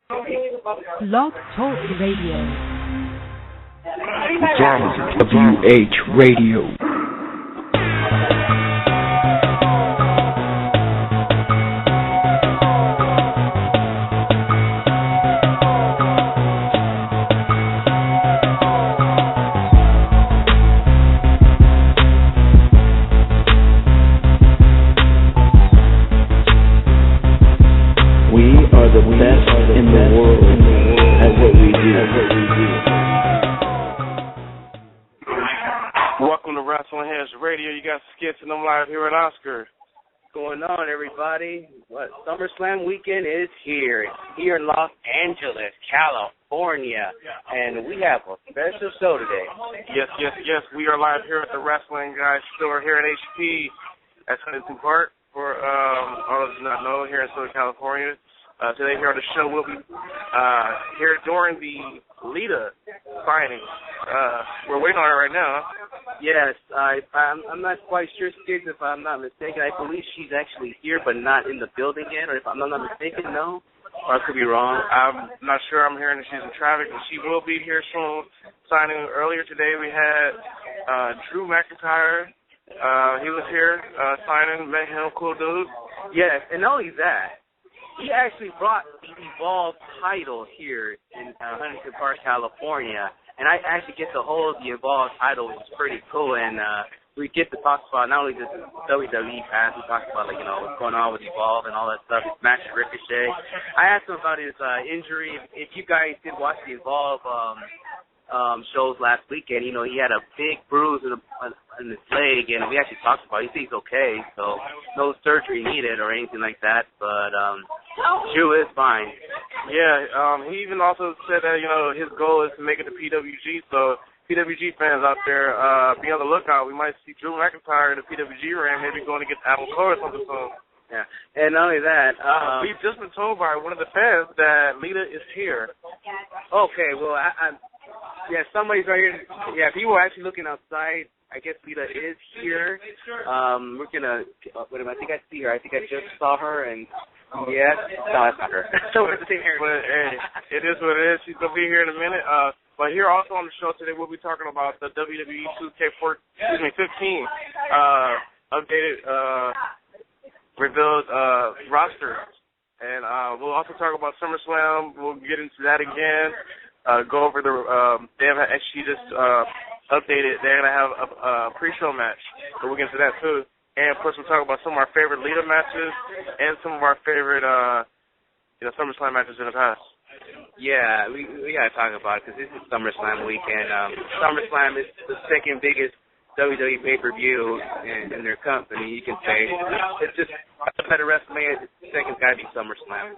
Blog Talk Radio. WH Radio. Welcome to WrestlingHeads Radio. You got Skits and I'm live here at Oscar. What's going on, everybody? Summerslam weekend is here. It's here in Los Angeles, California, and we have a special show today. Yes. We are live here at the WrestlingGuy store here at HP at Huntington Park. For all of you not know, here in Southern California. Today here on the show, we'll be here during the Lita Signing. We're waiting on it right now. Yes, I'm not quite sure, Skits, if I'm not mistaken. I believe she's actually here, but not in the building yet, or if I'm not mistaken, no. Or I could be wrong. I'm not sure. I'm hearing that she's in traffic, but she will be here soon. Signing earlier today, we had Drew McIntyre. He was here signing, met him, cool dude. Yes, and not only that, he actually brought the Evolve title here in Huntington Park, California, and I actually get to hold the Evolve title, which is pretty cool, and we get to talk about not only just WWE past, we talk about, like, what's going on with Evolve and all that stuff, his match with Ricochet. I asked him about his injury. If you guys did watch the Evolve shows last weekend, he had a big bruise in his leg, and we actually talked about it. He says he's okay, so no surgery needed or anything like that, but Drew is fine. Yeah, he even also said that, his goal is to make it to PWG, so PWG fans out there, be on the lookout. We might see Drew McIntyre in the PWG ring, maybe going to get Apple Cole or something soon. Yeah, and not only that, we've just been told by one of the fans that Lita is here. Okay, well, somebody's right here. Yeah, people are actually looking outside. I guess Lita is here. We're gonna. Wait a minute, I think I see her. I think I just saw her, and yes, no, that's not her. So we're the same hair. But hey, it is what it is. She's gonna be here in a minute. But here also on the show today, we'll be talking about the WWE 2K15 updated, revealed roster, and we'll also talk about SummerSlam. We'll get into that again. Go over the they have actually just updated. They're gonna have a pre-show match, so we'll get into that too. And of course, we'll talk about some of our favorite Lita matches and some of our favorite SummerSlam matches in the past. Yeah, we gotta talk about it because this is SummerSlam weekend. SummerSlam is the second biggest WWE pay-per-view in their company, you can say. It's just outside of WrestleMania, the second's got to be SummerSlam.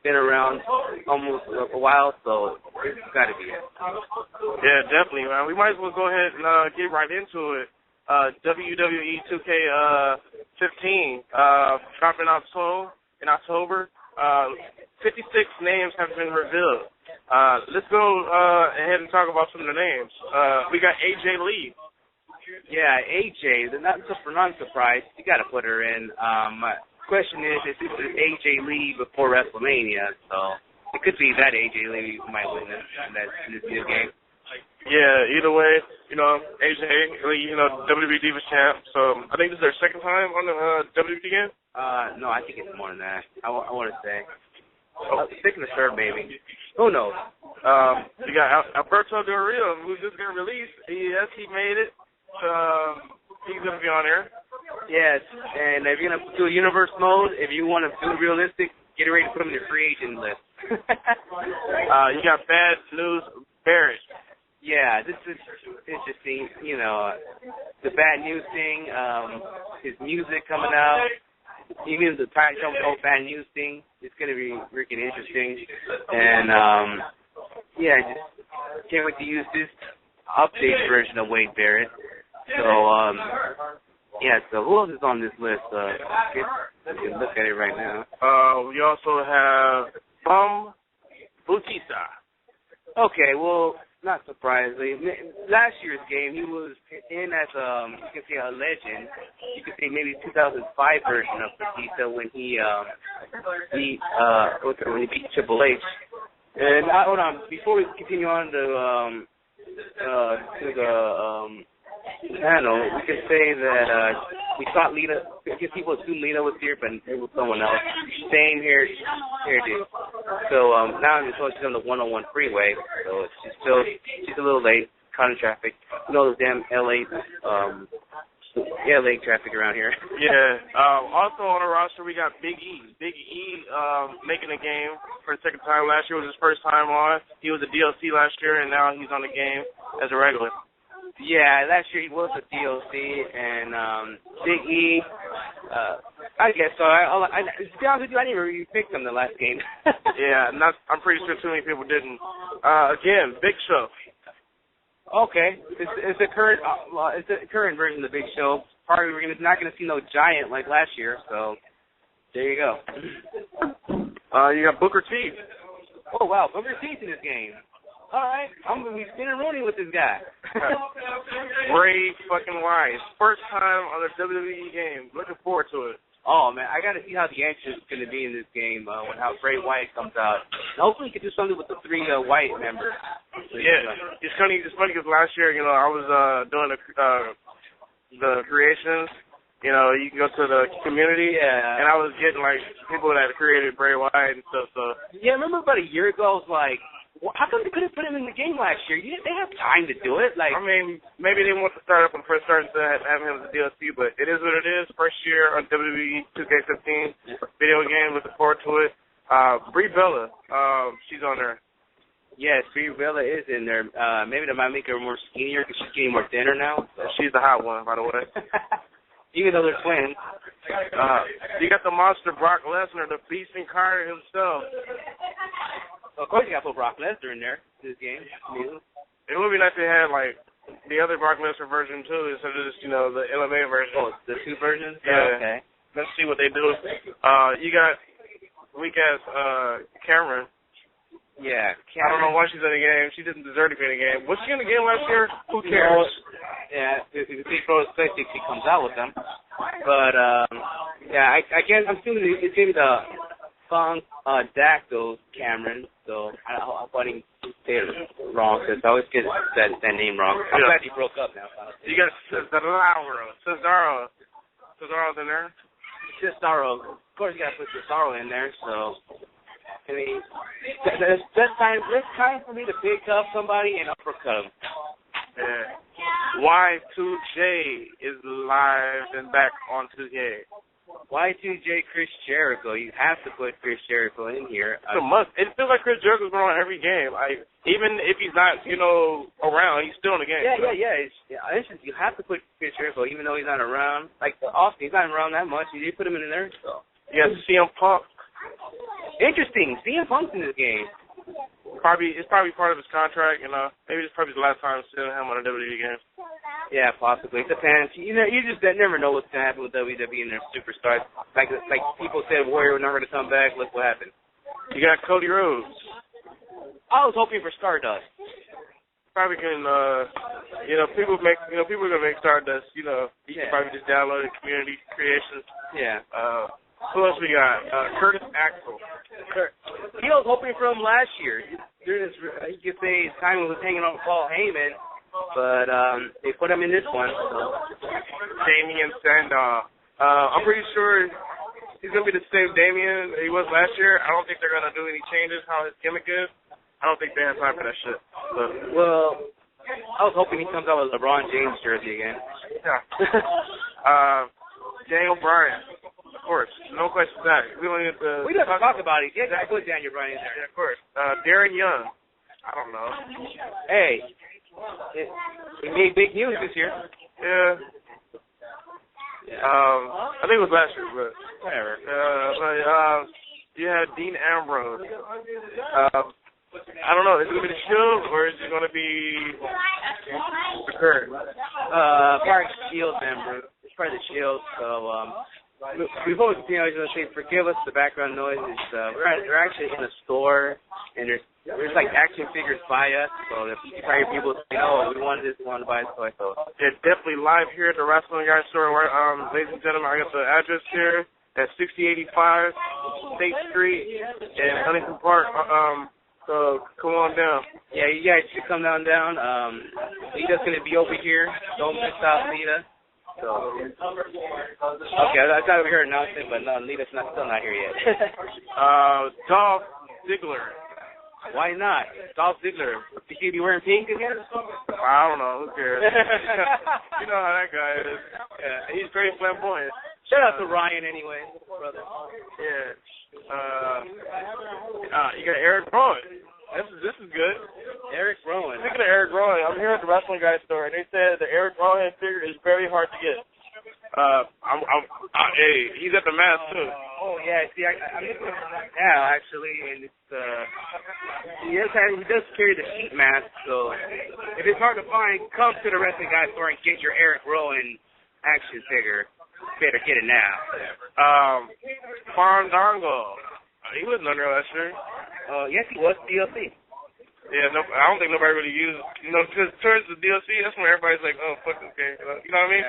Been around almost a while, so it's got to be it. Yeah, definitely, man. We might as well go ahead and get right into it. WWE 2K15 dropping out in October. 56 names have been revealed. Let's go ahead and talk about some of the names. We got AJ Lee. Yeah, AJ, not surprised. You got to put her in. My question is this is AJ Lee before WrestleMania, so it could be that AJ Lee who might win in this new game. Yeah, either way, AJ Lee, WWE Divas champ. So I think this is their second time on the WWE game. No, I think it's more than that. I want to say. Second or third, maybe. Who knows? You got Alberto Del Rio, who's just going to release. Yes, he made it. He's going to be on there. Yes, and if you're going to do a universe mode, if you want to do realistic, get ready to put him in the free agent list. You got Bad News Barrett. Yeah, this is interesting. The Bad News thing, his music coming out, even the time coming out, Bad News thing, it's going to be freaking interesting. And, just can't wait to use this update version of Wade Barrett. So, so who else is on this list? You can look at it right now. We also have Bautista. Okay, well, not surprisingly, last year's game he was in as you can say a legend. You could say maybe 2005 version of Batista when he beat Triple H. And hold on, before we continue on to the panel, we can say that we thought Lita, I guess people assumed Lita was here, but it was someone else. Same here, dude. So now I'm supposed to on the 101 freeway, so she's a little late, caught in traffic. You know, those damn LA traffic around here. Yeah. Also on the roster, we got Big E. Big E making a game for the second time. Last year was his first time on. He was a DLC last year, and now he's on the game as a regular. Yeah, last year he was a DLC, and Big E, I guess so. To be honest with you, I didn't even really pick him the last game. Yeah, I'm pretty sure too many people didn't. Again, Big Show. Okay, it's the current version of the Big Show. Probably we're not gonna see no giant like last year. So there you go. You got Booker T. Oh wow, Booker T's in this game. All right, I'm gonna be spinning Rooney with this guy. Bray fucking Wyatt, first time on the WWE game. Looking forward to it. Oh man, I gotta see how the entrance is gonna be in this game when how Bray Wyatt comes out. And hopefully, he can do something with the 3 Wyatt members. Yeah, it's funny because last year, you know, I was doing the creations. You know, you can go to the community, and I was getting like people that created Bray Wyatt and stuff. So yeah, I remember about a year ago, I was like, how come they couldn't put him in the game last year? They have time to do it. Like, I mean, maybe they want to start up when first started to have him as a DLC, but it is what it is. First year on WWE 2K15 video game. Looking forward to it. Brie Bella, she's on there. Yes, Brie Bella is in there. Maybe that might make her more skinnier because she's getting more thinner now. She's the hot one, by the way. Even though they're twins. You got the monster Brock Lesnar, the beast incarnate himself. Of course, you got to put Brock Lesnar in there in this game. It would be nice to have like the other Brock Lesnar version too, instead of just the MMA version. Oh, the 2 versions. Yeah. Okay. Let's see what they do. You got weak ass Cameron. Yeah. I don't know why she's in the game. She didn't deserve to be in the game. Was she in the game last year? Who cares? Yeah, if he throws space, she comes out with them. But yeah, I guess I'm assuming it's gonna be the Funk Dactyl Cameron. So I thought he said it wrong because I always get that name wrong. I'm glad he broke up now. You got Cesaro. Cesaro's in there. Cesaro. Of course, you got to put Cesaro in there. So I mean, that's time for me to pick up somebody and uppercut him. Yeah. Y2J is live and back on 2K. Y2J Chris Jericho. You have to put Chris Jericho in here. It's a must. It feels like Chris Jericho's been on every game. Even if he's not, around, he's still in the game. Yeah. You have to put Chris Jericho, even though he's not around. Like Austin, he's not around that much. You put him in there. So. Yeah, CM Punk. Interesting. CM Punk's in this game. It's probably part of his contract, Maybe it's probably his last time seeing him on a WWE game. Yeah, possibly. It depends. You just never know what's gonna happen with WWE and their superstars. Like people said, Warrior was never gonna come back. Look what happened. You got Cody Rhodes. I was hoping for Stardust. Probably can, people are gonna make Stardust. You can probably just download it, community creations. Yeah. Who else we got? Curtis Axel. He was hoping for him last year. During this, you could say Simon was hanging on Paul Heyman, but they put him in this one. So. Damian Sandow. I'm pretty sure he's going to be the same Damian he was last year. I don't think they're going to do any changes how his gimmick is. I don't think they have time for that shit. So. Well, I was hoping he comes out with LeBron James jersey again. Yeah. Daniel Bryan. Of course, no question about it. We don't have to talk about it. Yeah, I put Daniel Bryan in there. Yeah, of course. Darren Young. I don't know. Hey, he made big news this year. Yeah. I think it was last year, but whatever. You had Dean Ambrose. I don't know. Is it going to be the Shield or is it going to be recored? Part Shield member. It's part of the Shield, so. before we continue, I was going to say, forgive us the background noise. We're actually in a store, and there's like action figures by us, so if you hear people say, oh, we wanted this, we wanted to buy this toy, so. Yeah, definitely live here at the WrestlingGuy store. Ladies and gentlemen, I got the address here at 6085 State Street in Huntington Park. So come on down. Yeah, you guys should come down. Lita's going to be over here. Don't miss out, Lita. So, okay, I thought we heard an announcement, but no, Lita's still not here yet. Dolph Ziggler. Why not? Dolph Ziggler. Should he be wearing pink again? I don't know. Who cares? You know how that guy is. Yeah, he's very flamboyant. Shout out to Ryan anyway, brother. Yeah. You got Eric Rowan. This is good. Eric Rowan. Speaking of Eric Rowan, I'm here at the WrestlingGuy store, and they said the Eric Rowan figure is very hard to get. Hey, he's at the mask too. Oh yeah, see, I'm looking at it now actually, and it's he does carry the sheet mask, so if it's hard to find, come to the WrestlingGuy store and get your Eric Rowan action figure. Better get it now. Fandango. He wasn't under last year. Yes, he was DLC. Yeah, no, I don't think nobody really used, because towards the DLC, that's when everybody's like, oh, fuck this game. You know what I mean?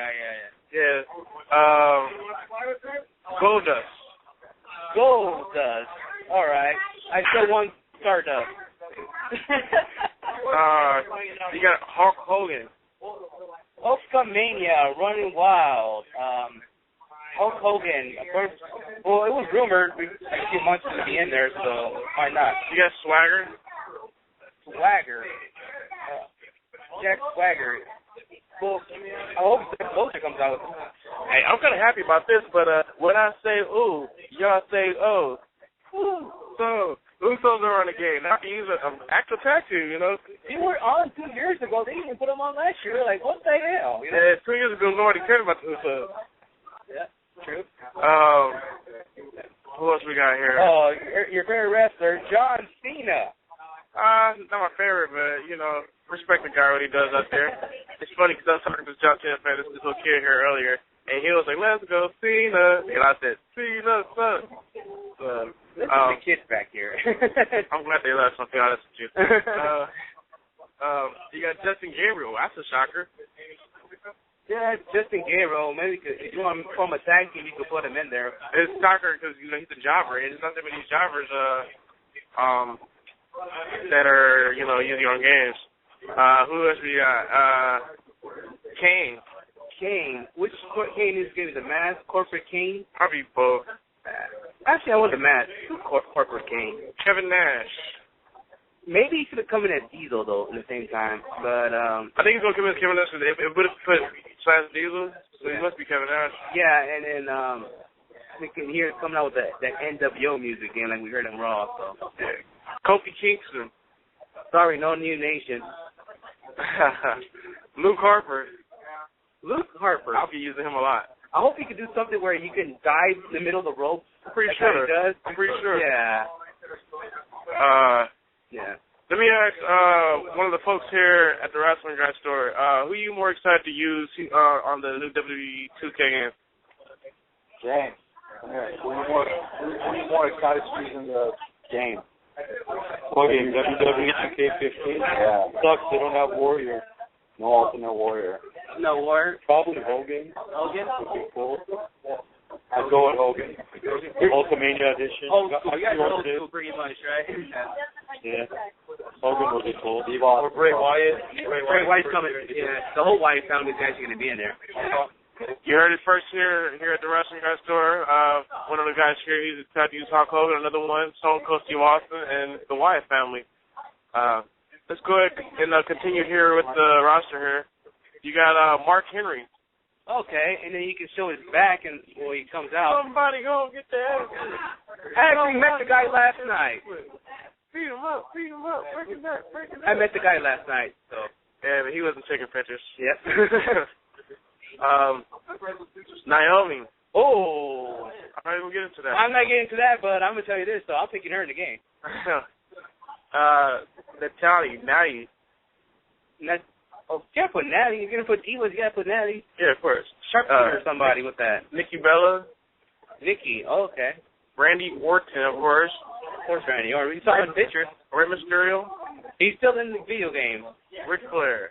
Yeah. Goldust. All right. I still want Stardust. You got Hulk Hogan. Hulkamania, Running Wild. Hulk Hogan. Well, it was rumored a few months to be in there, so why not? You got Swagger. Jack Swagger. Well, I hope Bosa comes out. Hey, I'm kind of happy about this, but when I say ooh, y'all say oh. So, Usos are on the game. Now I can use an actual tattoo, They were on 2 years ago. They didn't even put them on last year. Like, what the hell? Yeah, 2 years ago, nobody cared about the Usos. Yeah, true. Who else we got here? Oh, your favorite wrestler, John Cena. Not my favorite, but, respect the guy, what he does out there. It's funny because I was talking to this John Cena fan, this little kid here earlier, and he was like, let's go Cena. And I said, Cena, son. So, listen to the kids back here. I'm glad they left, so I'll be honest with you. You got Justin Gabriel. That's a shocker. Yeah, Justin Gabriel. Maybe if you want to form a tag team, you could put him in there. It's a shocker because, he's a jobber, and there's not that many jobbers that are, using on games. Who else we got? Kane. Which Kane is going to be the mask? Corporate Kane? Probably both. Actually, I want the mask. Corporate Kane. Kevin Nash. Maybe he should have come in as Diesel, though, at the same time. But I think he's going to come in as Kevin Nash because it would have put Slash Diesel, so he must be Kevin Nash. Yeah, and then we can hear it coming out with that NWO music again, like we heard in Raw. So. Yeah. Kofi Kingston. Sorry, no new nation. Luke Harper. I'll be using him a lot. I hope he could do something where he can dive in the middle of the rope. I'm pretty sure. I'm pretty sure. Yeah. Yeah. Let me ask one of the folks here at the WrestlingGuy store, who are you more excited to use on the new WWE 2K game? James. Yeah. Who are you more excited to use in the game? Okay, WWE 2K15. Yeah. Sucks they don't have Warrior. No alternate Warrior. No Warrior? Probably Hogan. Would be cool. I'd go with Hogan. Ultimania edition. Oh, you guys know Hogan pretty much, right? Yeah. Hogan would be cool. Or Bray Wyatt. Bray Wyatt's coming. Yeah, the whole Wyatt family is actually going to be in there. You heard it first here at the WrestlingGuy store. One of the guys here, he's excited to use Hulk Hogan. Another one, Stone Cold Steve Austin, and the Wyatt family. Let's go ahead and continue here with the roster here. You got Mark Henry. Okay, and then you can show his back and when he comes out. Somebody go get the ass. I actually met the guy last night. Beat him up. Break it back. I met the guy last night, so. Yeah, but he wasn't taking pictures. Yep. Naomi. Oh. All right, we'll get into that. I'm not getting into that, but I'm going to tell you this, though. I'm picking her in the game. Natty. Oh, you gotta put Natty. You're going to put Divas, you got to put Natty. Yeah, of course. Sharpshooter somebody with that. Nikki Bella. Nikki. Oh, okay. Randy Orton, of course. Of course, Randy Orton. We saw his picture. Rey Mysterio. He's still in the video game. Ric Flair.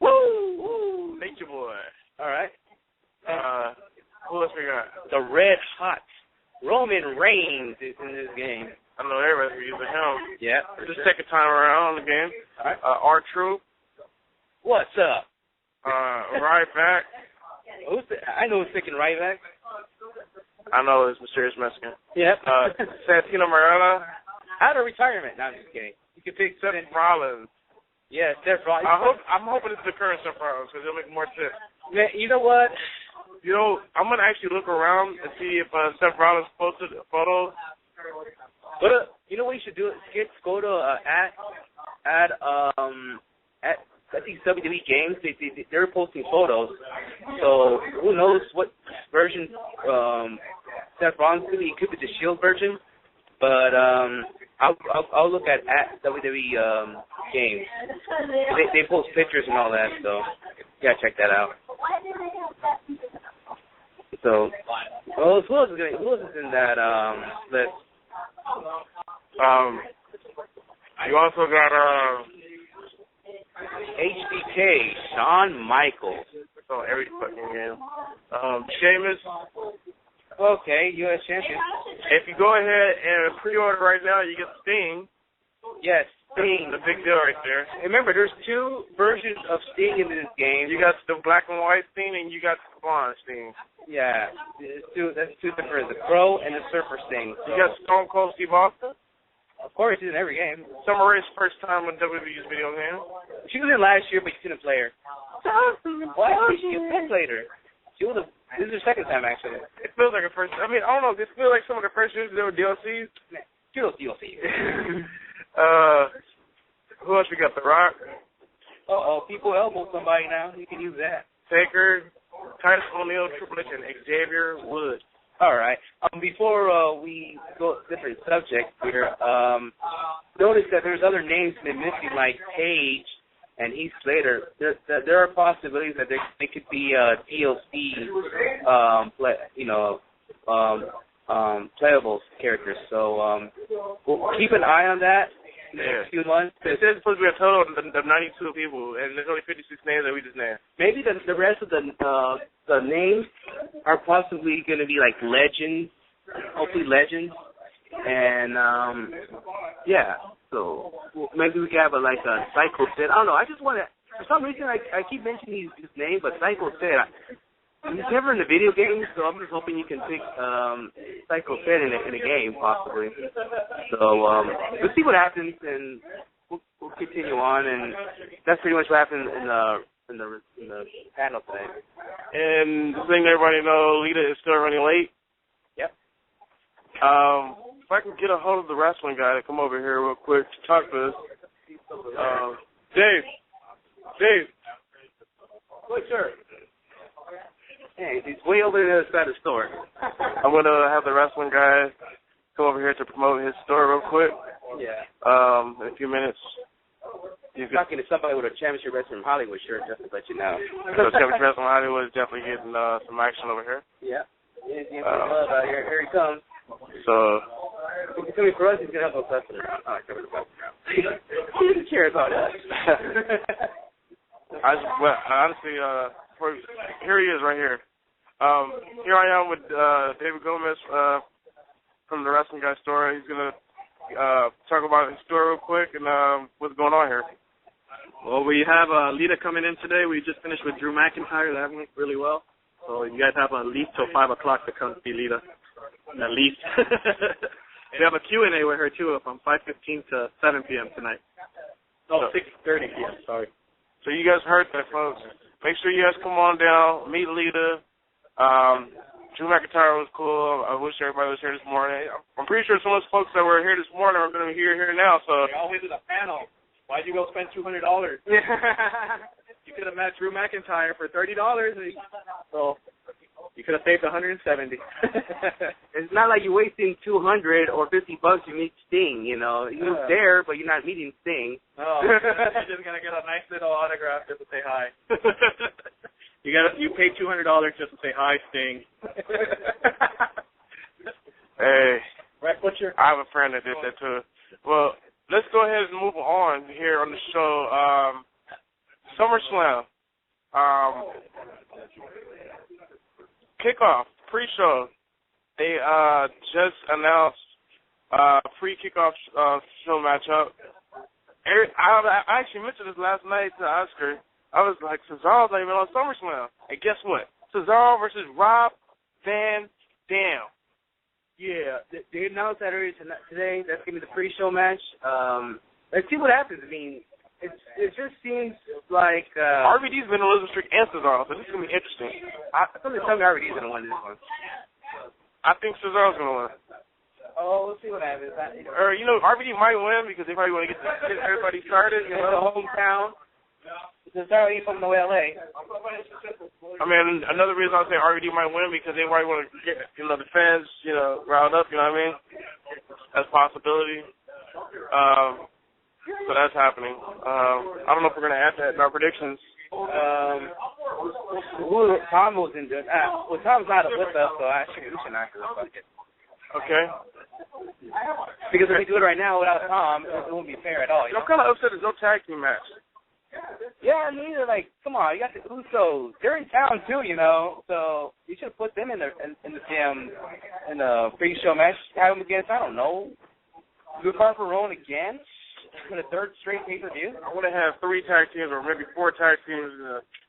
Woo! Woo! Nature Boy. All right. Who else we got? The Red Hot Roman Reigns is in this game. I know everybody's using him. Yeah. This is the second time around in the game. All right. R-Truth. What's up? Ryback. I know who's picking Ryback. I know it's Mysterious Mexican. Yep. Santino Marella. Out of retirement. No, I'm just kidding. You can pick Seth Rollins. Yeah, Seth Rollins. I'm hoping it's the current Seth Rollins because it'll make more sense. Man, you know what? You know, I'm going to actually look around and see if Seth Rollins posted photos. But you know what you should do? Go to at these WWE games. They're posting photos. So who knows what version Seth Rollins could be? It could be the Shield version. But I'll look at WWE games. They post pictures and all that. So yeah, check that out. So who else is in that list? You also got HBK, Shawn Michaels. Oh, every fucking game. Sheamus. Okay, U.S. champion. If you go ahead and pre-order right now, you get Sting. Yes, Sting. The big deal right there. And remember, there's two versions of Sting in this game. You got the black and white Sting, and you got the blonde Sting. Yeah, that's two different. The Crow and the Surfer Sting. So. You got Stone Cold Steve Austin. Of course, he's in every game. Summer Rae's first time on WWE's video game. She was in last year, but you couldn't play her. Why did she get later? This is her second time, actually. It feels like her first. I mean, I don't know. It feels like some of the first years there were DLCs. She was DLC. Who else we got? The Rock. People elbow somebody now. You can use that. Taker, Titus O'Neil, Triple H, and Xavier Woods. All right. Before we go different subject here, notice that there's other names been missing, like Paige and Heath Slater. There are possibilities that they could be DLC, playable characters. So we'll keep an eye on that. Next few months. It says supposed to be a total of 92 people, and there's only 56 names that we just named. Maybe the rest of the names are possibly going to be like legends, hopefully legends, and yeah. So maybe we can have a Psycho Sid. I don't know. I just want to. For some reason, I keep mentioning his name, but Psycho Sid. He's never in the video game, so I'm just hoping you can pick Psycho Sid in a game, possibly. So we'll see what happens, and we'll continue on. And that's pretty much what happened in the panel today. And the thing everybody knows, Lita is still running late. Yep. If I can get a hold of the wrestling guy to come over here real quick to talk to us. Dave. Good, sir. Hey, he's way over the other side of the store. I'm going to have the wrestling guy come over here to promote his store real quick. Yeah. In a few minutes. He's talking to somebody with a Championship Wrestling Hollywood shirt, just to let you know. So Championship Wrestling Hollywood is definitely getting some action over here. Yeah. Here he comes. So. If he's coming for us, he's going to help us. He cares about us. Honestly, here he is right here. Here I am with David Gomez from the Wrestling Guy store. He's going to talk about his store real quick and what's going on here. Well, we have Lita coming in today. We just finished with Drew McIntyre. That went really well. So you guys have at least till 5 o'clock to come see Lita. At least. We have a Q&A with her, too, from 5:15 to 7 p.m. tonight. No, 6:30 p.m., sorry. So you guys heard that, folks. Make sure you guys come on down, meet Lita. Drew McIntyre was cool. I wish everybody was here this morning. I'm pretty sure some of those folks that were here this morning are going to be here now. So they always did a panel. Why'd you go spend $200? You could have met Drew McIntyre for $30. So you could have saved $170. It's not like you're wasting $200 or $50 to meet Sting. You know, you're there, but you're not meeting Sting. Oh, you're just gonna get a nice little autograph just to say hi. You paid $200 just to say hi, Sting. Hey. Right, Butcher? I have a friend that did that too. Well, let's go ahead and move on here on the show. SummerSlam. Kickoff, pre-show. They just announced pre-kickoff show matchup. I actually mentioned this last night to Oscar. I was like, Cesaro's not even on SummerSlam. And guess what? Cesaro versus Rob Van Dam. Yeah, they announced that earlier today. That's going to be the pre-show match. Let's see what happens. I mean, it just seems like... RVD's been a losing streak and Cesaro, so this is going to be interesting. Somebody tell me RVD's going to win this one. I think Cesaro's going to win. Oh, we'll see what happens. Or, RVD might win because they probably want to get everybody started. You know, the hometown. Cesaro ain't from no L.A. I mean, another reason I'll say RVD might win because they might want to get, the fans, riled up, you know what I mean? That's a possibility. So that's happening. I don't know if we're going to add that in our predictions. Tom was in good. Well, Tom's not with us, so we should not go fuck it. Okay. Because if we do it right now without Tom, it won't be fair at all. I'm kind of upset there's no tag team match. Yeah, I mean, come on, you got the Usos. They're in town too, so you should have put them in the pre-show match. Have them against, I don't know, Luke Harper Rowan again for the third straight pay-per-view. I want to have 3 tag teams or maybe 4 tag teams.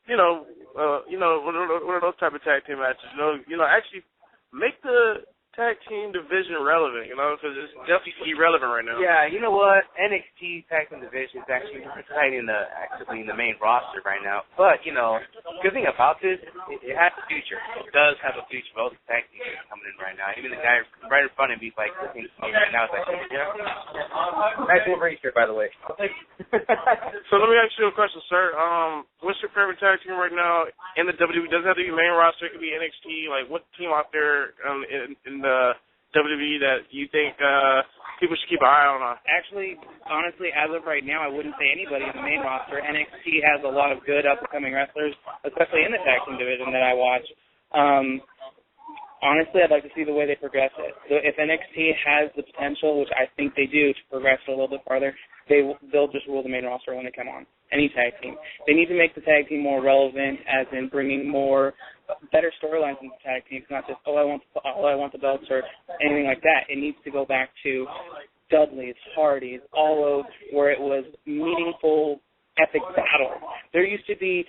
One of those type of tag team matches. Actually make the tag team division relevant, because it's definitely irrelevant right now. Yeah, you know what? NXT tag team division is actually exciting in the main roster right now. But, good thing about this, it has a future. It does have a future. Both tag teams coming in right now. Even the guy right in front of me is like, looking at me right now. It's like, yeah. Nice Wolverine shirt, by the way. So let me ask you a question, sir. What's your favorite tag team right now in the WWE? Doesn't have to be main roster. It could be NXT. Like, what team out there in the WWE that you think people should keep an eye on? Actually, honestly, as of right now, I wouldn't say anybody in the main roster. NXT has a lot of good up-and-coming wrestlers, especially in the tag team division that I watch. Honestly, I'd like to see the way they progress it. So if NXT has the potential, which I think they do, to progress it a little bit farther, they'll just rule the main roster when they come on. Any tag team. They need to make the tag team more relevant, as in bringing better storylines into tag teams, not just, I want the belts or anything like that. It needs to go back to Dudley's, Hardy's, all those where it was meaningful, epic battle. There used to be,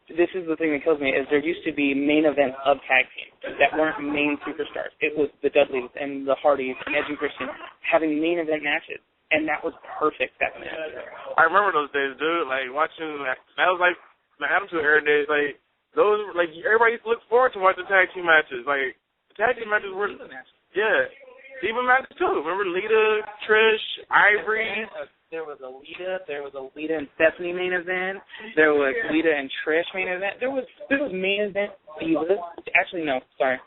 this is the thing that kills me, is there used to be main events of tag teams that weren't main superstars. It was the Dudleys and the Hardys and Edge and Christian having main event matches. And that was perfect back then. I remember those days, dude. Like, watching, that was like the Attitude Era days. Like, those, like, everybody used to look forward to watching tag team matches. Like, the tag team matches were, yeah. Even matches, too. Remember Lita, Trish, Ivory? There was a Lita and Stephanie main event. There was Lita and Trish main event. There was main event Divas. Actually, no, sorry.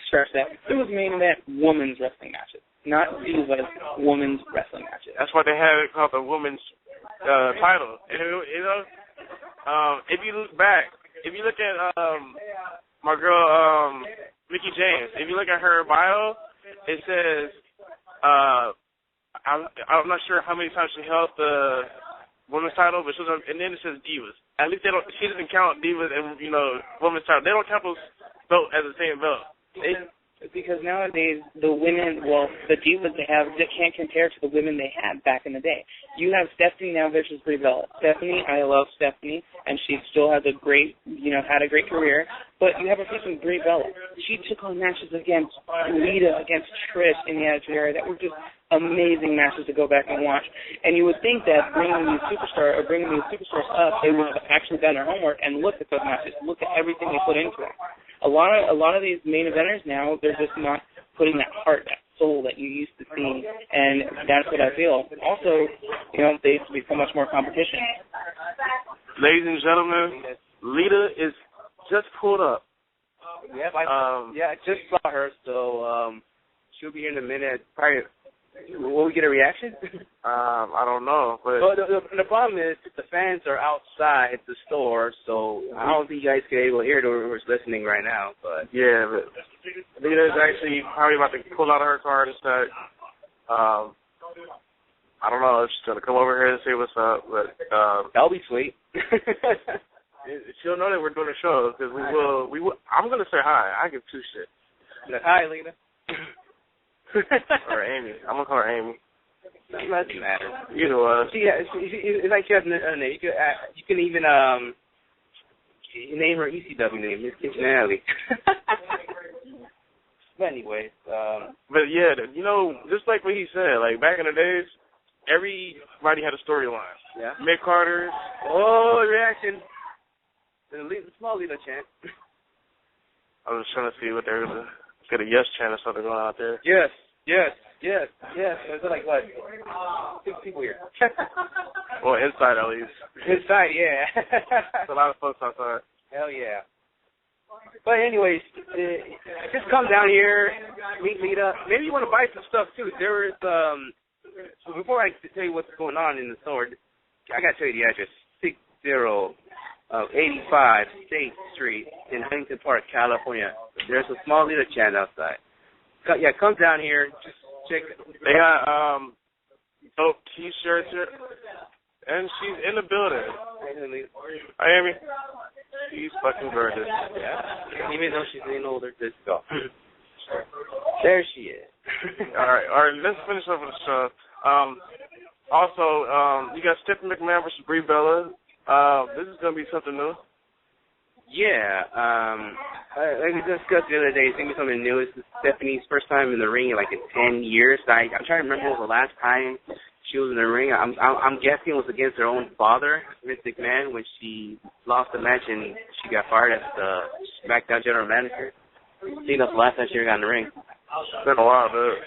Scratch that. There was main event women's wrestling matches. Not Divas, women's wrestling matches. That's why they have it called the women's title. And, if you look back, if you look at my girl Mickie James, if you look at her bio, it says I'm not sure how many times she held the women's title, but and then it says Divas. At least she doesn't count Divas and women's title. They don't count those belts as the same belt. Because nowadays, the women, the Divas they have, they can't compare to the women they had back in the day. You have Stephanie now versus Brie Bella. Stephanie, I love Stephanie, and she still has had a great career. But you have her facing Brie Bella. She took on matches against Lita, against Trish in the Attitude Era that were just amazing matches to go back and watch. And you would think that bringing these superstars up, they would have actually done their homework and looked at those matches, looked at everything they put into it. A lot of these main eventers now, they're just not putting that heart, that soul that you used to see, and that's what I feel. Also, they used to be so much more competition. Ladies and gentlemen, Lita is just pulled up. Yeah, I just saw her, so she'll be here in a minute. Probably Will we get a reaction? I don't know, but well, the problem is the fans are outside the store, so I don't think you guys can able to hear who's listening right now. But yeah, but Lita's actually probably about to pull out of her car and start. I don't know if she's gonna come over here and say what's up, but that'll be sweet. She'll know that we're doing a show because we will. I'm gonna say hi. I give two shits. Hi, Lita. Or Amy. I'm gonna call her Amy. That doesn't matter. Either way. It's like she has a name. You can even name her ECW name, Miss Kitchen Alley. But anyways, but yeah, you know, just like what he said, like back in the days, everybody had a storyline. Yeah. Mick Carter's. Oh, reaction. The small Lita chant. I was trying to see what they're gonna get a yes chant or something going out there. Yes. There's like what? 6 people here. Well, inside at least. Inside, yeah. There's a lot of folks outside. Hell yeah. But anyways, just come down here, meet Lita. Maybe you want to buy some stuff too. There is so before I tell you what's going on in the store, I gotta tell you the address: 6085 State Street in Huntington Park, California. There's a small Lita chant outside. Yeah, come down here. Just check. They got dope T-shirts here, and she's in the building. Hi, Amy. She's fucking gorgeous. Yeah. Even though she's getting older, let's go. There she is. All right. Let's finish up with the show. Also, you got Stephanie McMahon versus Brie Bella. This is gonna be something new. Yeah. Like we discussed the other day, it's gonna be something new. It's Stephanie's first time in the ring in like 10 years. I'm trying to remember what was the last time she was in the ring. I'm guessing it was against her own father, Vince McMahon, when she lost the match and she got fired as the SmackDown general manager. I think that's the last time she ever got in the ring. It's been a while, dude.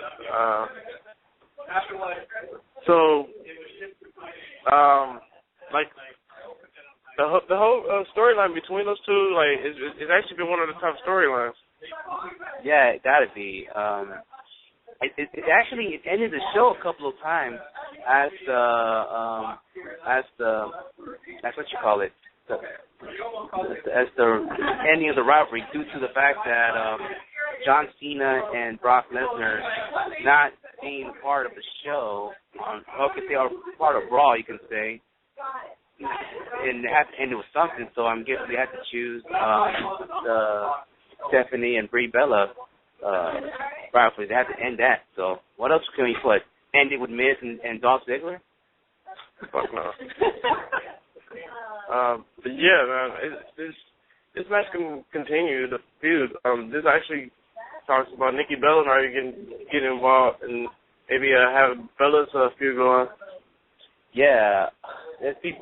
Like the whole storyline between those two, like, it's actually been one of the top storylines. Yeah, it gotta be. It actually ended the show a couple of times as what you call it, as the ending of the rivalry, due to the fact that John Cena and Brock Lesnar not being part of the show, they are part of Raw, you can say, and it had to end with something. So I'm guessing they had to choose Stephanie and Brie Bella rivalry. They had to end that. So what else can we put? End it with Miz and Dolph Ziggler? Fuck no. But yeah, man, this match can continue the feud. This actually talks about Nikki Bella and already getting involved and maybe have Bella's feud going. Yeah,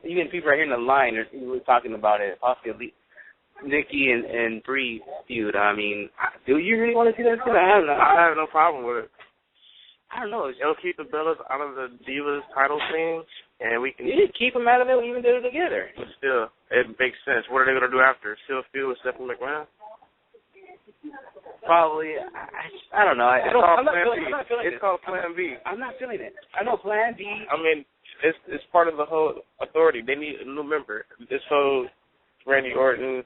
even people right here in the line are talking about it. Possibly Nikki and Brie feud. I mean, do you really want to see that? I don't know. I have no problem with it. I don't know. It'll keep the Bellas out of the Divas title scene, and we can. You didn't keep them out of it, even though they're together. But still, it makes sense. What are they going to do after? Still feud with Stephanie McMahon? Probably. I don't know. I'm not feeling it. It's called Plan B. I'm not feeling it. I know Plan B. I mean, it's part of the whole authority. They need a new member. This whole Randy Orton.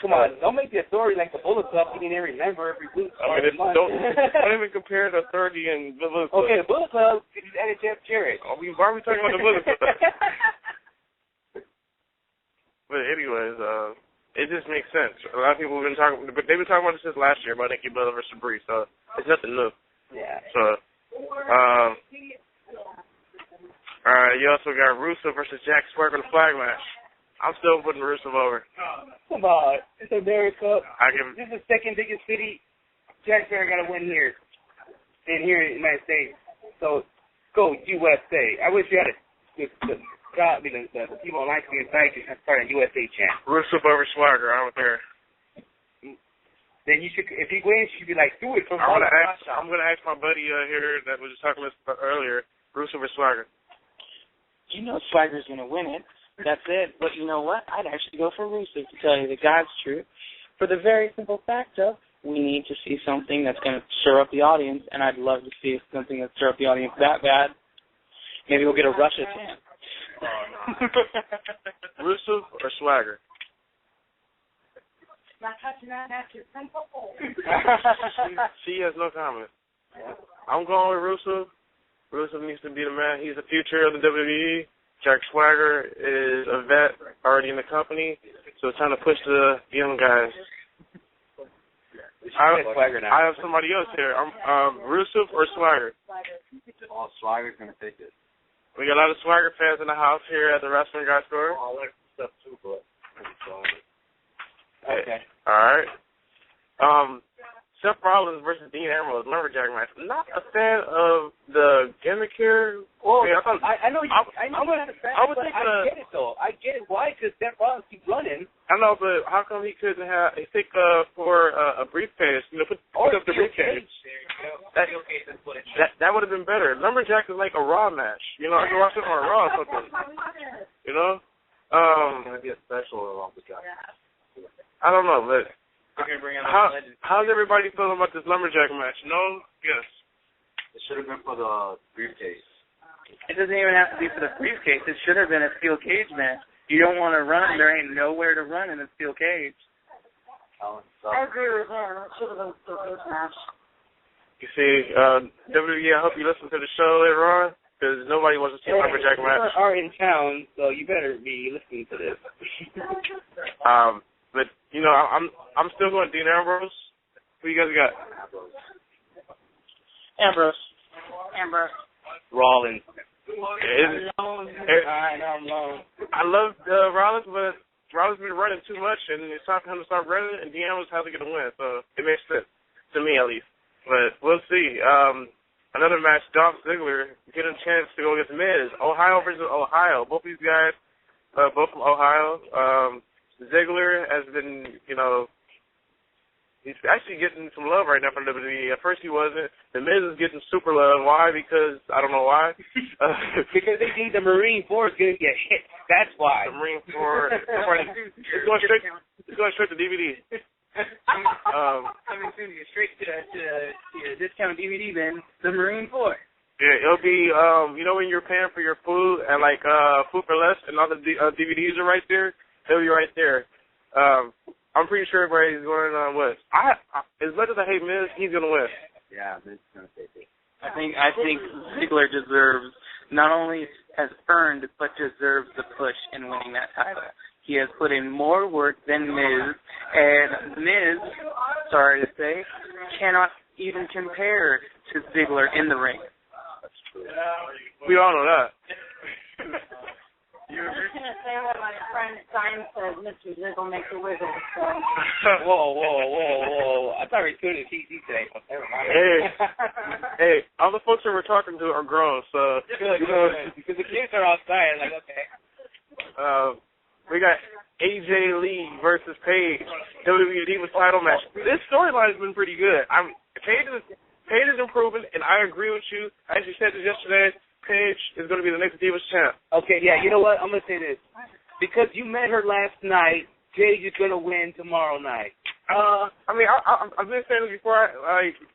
Come on, don't make the authority like the Bullet Club. You can every member every week. I mean, don't even compare the authority and the Bullet Club. Okay, the Bullet Club is added Jeff Jarrett. Why are we talking about the Bullet Club? But anyways, it just makes sense. A lot of people have been talking, but they've been talking about this since last year about Nikki Bella versus Brie, so it's nothing new. Yeah. So, you also got Russo versus Jack Swagger in the flag match. I'm still putting Russo over. Come on. It's America. This is the second biggest city. Jack Swagger got to win here. And here in the United States. So, go USA. I wish you had the people online to be inside to start a USA chant. Russo over Swagger. I'm there. Then you should, if he wins, you should be like, do it. I'm gonna ask my buddy here that was just talking about earlier, Russo versus Swagger. You know Swagger's gonna win it. That's it. But you know what? I'd actually go for Russo, to tell you the God's truth, for the very simple fact of we need to see something that's going to stir up the audience, and I'd love to see something that stir up the audience that bad. Maybe we'll get a Russia chant. Rusev or Swagger? Not touching that after She has no comment. I'm going with Rusev. Rusev needs to be the man. He's the future of the WWE. Jack Swagger is a vet already in the company, so it's time to push the young guys. I have somebody else here. Rusev or Swagger? Oh, Swagger's going to take it. We got a lot of Swagger fans in the house here at the Wrestling Guy store. I like stuff too, but okay. All right. Seth Rollins versus Dean Ambrose, lumberjack match. Not a fan of the gimmick here. Well, I know you're not a fan, but I get it, though. I get it. Why? Because Seth Rollins keeps running. I know, but how come he couldn't have a pick for a briefcase? You know, put up the briefcase. That would have been better. Lumberjack is like a Raw match. You know, I can watch it on Raw or something. You know? It's going to be a special lumberjack. I don't know, but how's everybody feeling about this lumberjack match? No? Yes. It should have been for the briefcase. It doesn't even have to be for the briefcase. It should have been a steel cage match. You don't want to run. There ain't nowhere to run in a steel cage. I agree with him. It should have been a steel cage match. You see, WWE, I hope you listen to the show later on, because nobody wants to see a lumberjack match. You are in town, so you better be listening to this. But you know, I'm still going Dean Ambrose. Who you guys got? Ambrose. Rollins. I love Rollins, but Rollins been running too much, and it's time for him to stop running, and Dean Ambrose has to get a win, so it makes sense, to me at least. But we'll see. Another match, Dolph Ziggler getting a chance to go against Miz. Ohio versus Ohio. Both these guys, both from Ohio. Ziggler has been, you know, he's actually getting some love right now from WWE. At first he wasn't. The Miz is getting super love. Why? Because, I don't know why. Because they think the Marine Corps is going to get hit. That's why. The Marine Corps. It's going straight to DVD. Coming soon, straight to discount DVD bin, the Marine Corps. Yeah, it'll be, you know when you're paying for your food and like Food for Less and all the DVDs are right there? They'll be right there. I'm pretty sure everybody's going on win. As much as I hate Miz, he's going to win. Yeah, Miz is going to take it. I think Ziggler deserves, not only has earned, but deserves the push in winning that title. He has put in more work than Miz, and Miz, sorry to say, cannot even compare to Ziggler in the ring. We all know that. I'm just going to say what my friend Stein said, Mr. Ziggler makes a wiggle. Whoa. I thought we were tuning TC today. Hey, all the folks that we're talking to are grown, so... Good. Because the kids are outside, like, okay. We got AJ Lee versus Paige, WWE Divas title match. This storyline has been pretty good. Paige is improving, and I agree with you. I actually said this yesterday. Paige is going to be the next Divas champ. Okay, yeah, you know what? I'm going to say this. Because you met her last night, Paige is going to win tomorrow night. I've been saying this before.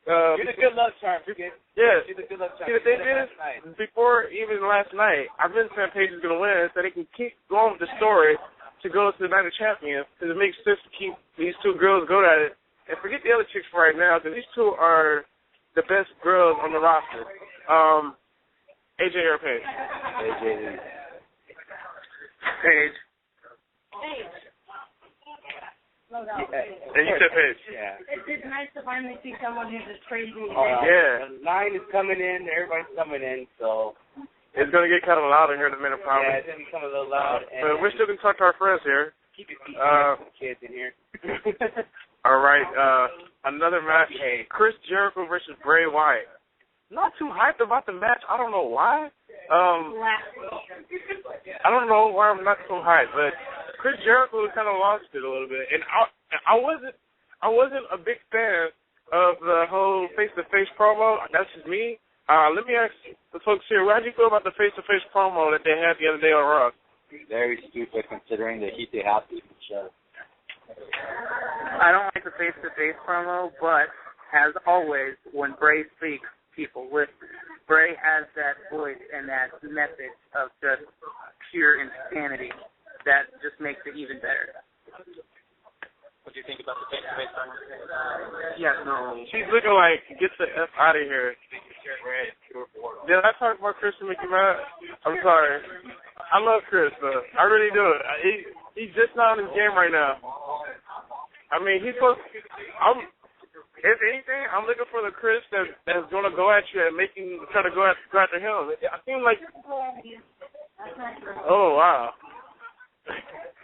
You're the good luck charm, kid. Yeah. You're the good luck charm. See, the thing is, before even last night, I've been saying Paige is going to win so they can keep going with the story to go to the Night of Champions, because it makes sense to keep these two girls go at it. And forget the other chicks for right now, because these two are the best girls on the roster. AJ or Paige? AJ. Paige. No doubt. And you said Paige. Yeah. It's nice to finally see someone who's as crazy as Yeah. The line is coming in. Everybody's coming in, so... It's going to get kind of loud in here in a minute, probably. Yeah, it's going to become a little loud. But we're still going to talk to our friends here. Keep your kids in here. All right. Another match. Chris Jericho versus Bray Wyatt. Not too hyped about the match. I don't know why. I don't know why I'm not so hyped, but Chris Jericho kind of lost it a little bit, and I wasn't a big fan of the whole face-to-face promo. That's just me. Let me ask the folks here, how do you feel about the face-to-face promo that they had the other day on Raw? Very stupid, considering the heat they have to each other. I don't like the face-to-face promo, but as always, when Bray speaks, people listen. Bray has that voice and that message of just pure insanity that just makes it even better. What do you think about the face-to-face promo? Yeah, no. She's looking like, get the F out of here. Did I talk about Chris to make you mad? I'm sorry. I love Chris, though. I really do. He's just not in his game right now. I mean, he's supposed. If anything, I'm looking for the Chris that's going to go at you and try to go after him. I seem like. Oh wow.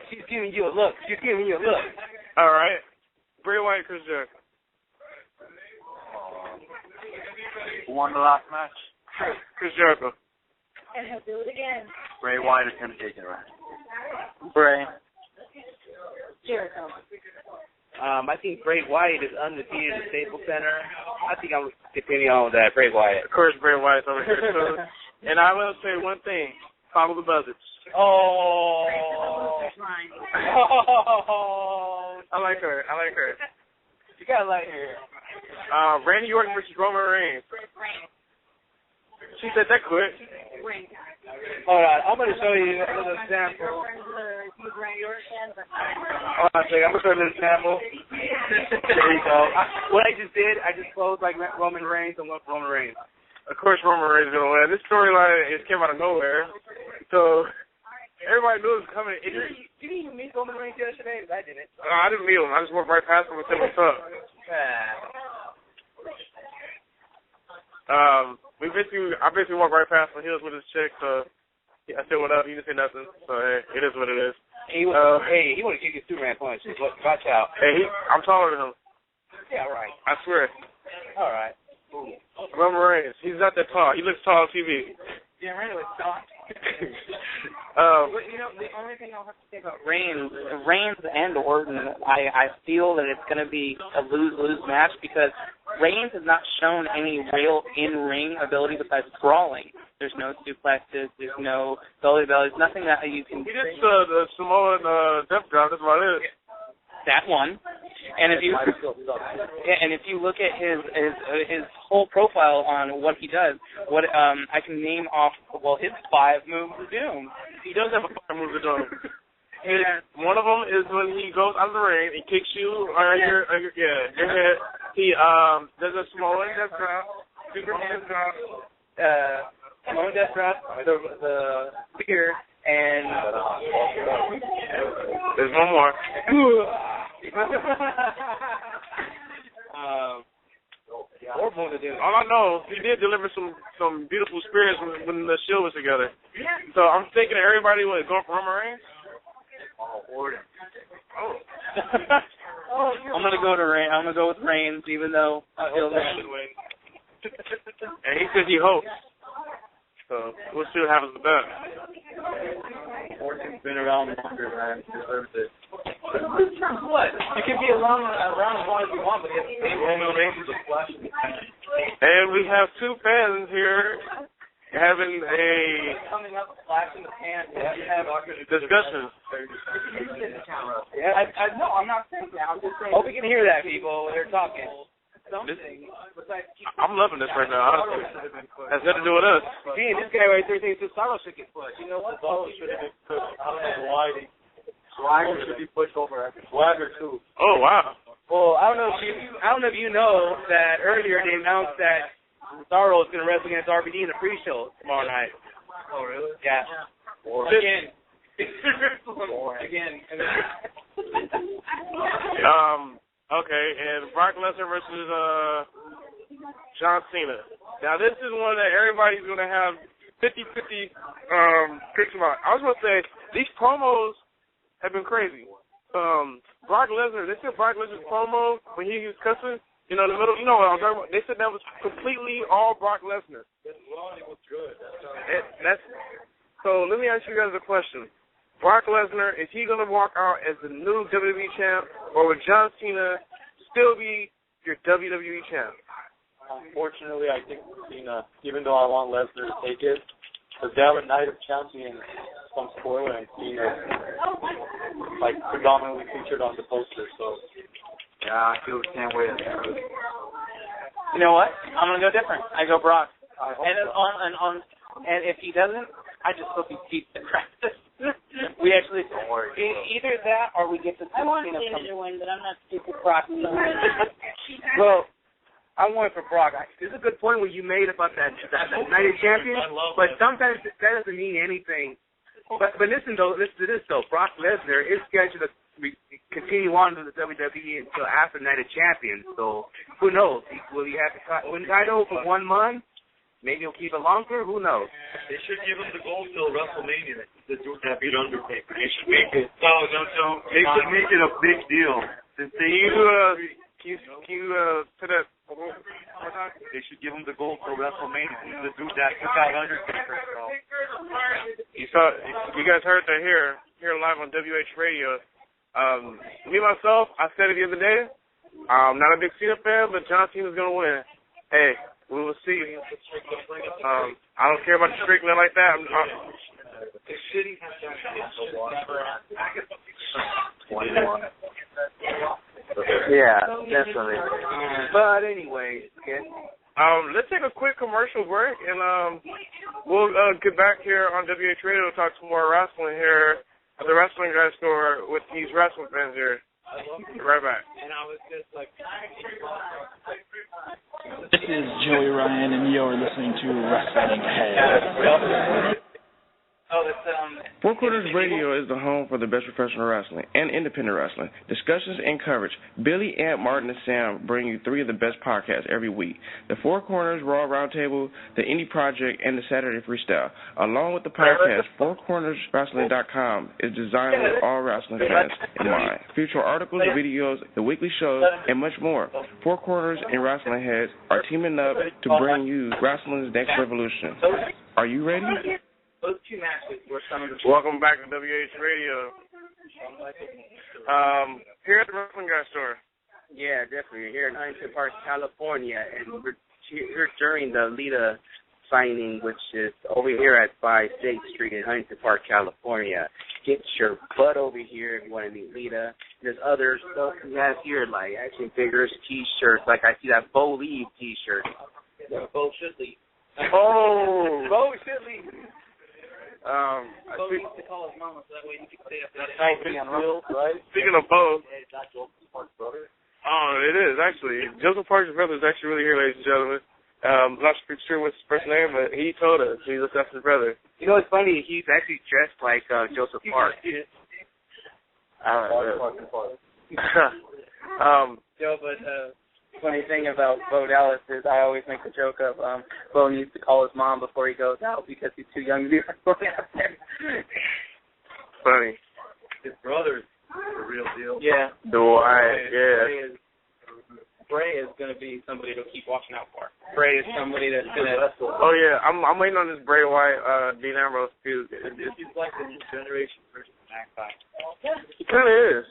She's giving you a look. All right. Bray Wyatt, Chris Jericho. Who won the last match? Chris Jericho. And he'll do it again. Bray Wyatt is going to take it right. Bray. Jericho. I think Bray Wyatt is undefeated in the Staples Center. I think I'm continuing on with that. Bray Wyatt. Of course, Bray Wyatt's over here, too. And I will say one thing. Follow the buzzards. Oh. I like her. You gotta like her. Randy Orton versus Roman Reigns. She said that quick. Hold on, I'm gonna show you a little sample. Hold on a second, I'm gonna show you a little sample. There you go. What I just did, I just closed like Roman Reigns and went Roman Reigns. Of course, Roman Reigns is gonna win. This storyline came out of nowhere, so everybody knew it was coming. Did you even meet Roman Reigns yesterday? I didn't. I didn't meet him. I just went right past him and said what's up. I basically walked right past him. He was with his chick, so I said what up. He didn't say nothing. So hey, it is what it is. He would have kicked his Superman punch. Watch out. Hey, I'm taller than him. Yeah, right. I swear. All right. Roman Reigns. He's not that tall. He looks tall on TV. Yeah, Randy was tall. But, you know, the only thing I'll have to say about Reigns and Orton, I feel that it's going to be a lose-lose match because Reigns has not shown any real in-ring ability besides brawling. There's no suplexes, there's no belly-bellies, nothing that you can... He did the Samoan death drop, that's about it. That one. And if you look at his whole profile on what he does, I can name off his 5 moves of doom. He does have a 5 moves of doom. One of them is when he goes out of the ring, he kicks you on your head. He does a Samoan death drop, Superman drop, Samoan death drop, the spear, and there's one more. All I know, he did deliver some beautiful spirits when the Shield was together. So I'm thinking everybody was going for Roman Reigns. Orton. I'm gonna go with Reigns, even though I feel that should win. And he says he hopes. So we'll see what happens with that. Orton's been around longer, man. He deserves it. What? You can be around as long as you want, but Roman Reigns is a flash. And we have 2 fans here having a coming up, flashing the pan. discussion. Yeah, no, I'm not saying that. I'm just saying. Hope you can hear that, people. They're talking. I'm loving this right now, honestly. Has nothing to do with us. Gee, this guy right there thinks Cesaro should get pushed. You know what? Should have been pushed. I don't know why. Swagger should be pushed over. Swagger too. Oh wow. Well, I don't know if you know that earlier they announced that Cesaro is going to wrestle against RVD in the pre-show tomorrow night. Oh really? Yeah. Again. Again. Okay, and Brock Lesnar versus John Cena. Now, this is one that everybody's going to have 50-50 picks about. I was going to say, these promos have been crazy. Brock Lesnar, they said Brock Lesnar's promo when he was cussing, in the middle, you know what I'm talking about? They said that was completely all Brock Lesnar. Well, it was good. So let me ask you guys a question. Brock Lesnar, is he going to walk out as the new WWE champ, or would John Cena still be your WWE champ? Unfortunately, I think Cena, even though I want Lesnar to take it, because they have a Night of Champions some spoiler and seen it like predominantly featured on the poster. So Yeah, I feel the same way. You know what? I'm gonna go different. I go Brock. And if he doesn't, I just hope he beats the crap. We actually either that or we get to. I want Cena to win, but I'm not stupid Brock. Well, I want it for Brock. There's a good point what you made about that Night of Champions, but sometimes that doesn't mean anything. But listen to this though. Brock Lesnar is scheduled to continue on to the WWE until after Night of Champions. So who knows? Will he have to win title for 1 month? Maybe he'll keep it longer. Who knows? they should give him the gold till WrestleMania. The dude that beat Undertaker. They should make it. They should make it a big deal. Since they Can you put a? They should give him the gold for WrestleMania. The dude that took out Undertaker. So. You guys heard that here live on WH Radio. Me myself, I said it the other day. I'm not a big Cena fan, but John Cena's gonna win. Hey, we will see. I don't care about the streak man like that. Yeah, definitely. But anyway, let's take a quick commercial break, and we'll get back here on WH Radio to talk some more wrestling here at the Wrestling Guy store with these wrestling fans here. Be right back. This is Joey Ryan, and you're listening to WrestlingHeads. Four Corners Radio is the home for the best professional wrestling and independent wrestling. Discussions and coverage. Billy, Ant, Martin, and Sam bring you three of the best podcasts every week. The Four Corners Raw Roundtable, the Indie Project, and the Saturday Freestyle. Along with the podcast, FourCornersWrestling.com is designed with all wrestling fans in mind. Feature articles, videos, the weekly shows, and much more. Four Corners and Wrestling Heads are teaming up to bring you wrestling's next revolution. Are you ready? Those two matches were some of the. Welcome back to WH Radio. Here at the Wrestling Guy store. Yeah, definitely. Here in Huntington Park, California, and we're here during the Lita Signing, which is over here at 5 State Street in Huntington Park, California. Get your butt over here if you want to meet Lita. There's other stuff we have here, like action figures, T-shirts. Like I see that Bo Leave T-shirt. Yeah, Bo Shitley. Oh, Bo Shitley. Bo used to call his mama so that way he could stay up. Speaking of Bo, it is actually. Joseph Park's brother is actually really here, ladies and gentlemen. Not sure what's his first name, but he told us that's his brother. You know what's funny? He's actually dressed like Joseph Park. Funny thing about Bo Dallas is I always make the joke of Bo needs to call his mom before he goes out because he's too young to be going out there. Funny. His brother's the real deal. Yeah. Dwight, yeah. Bray is going to be somebody to keep watching out for. Bray is somebody that's going to. Oh yeah, I'm waiting on this Bray Wyatt, Dean Ambrose too. He's like the new generation version of Magpie. He kind of is.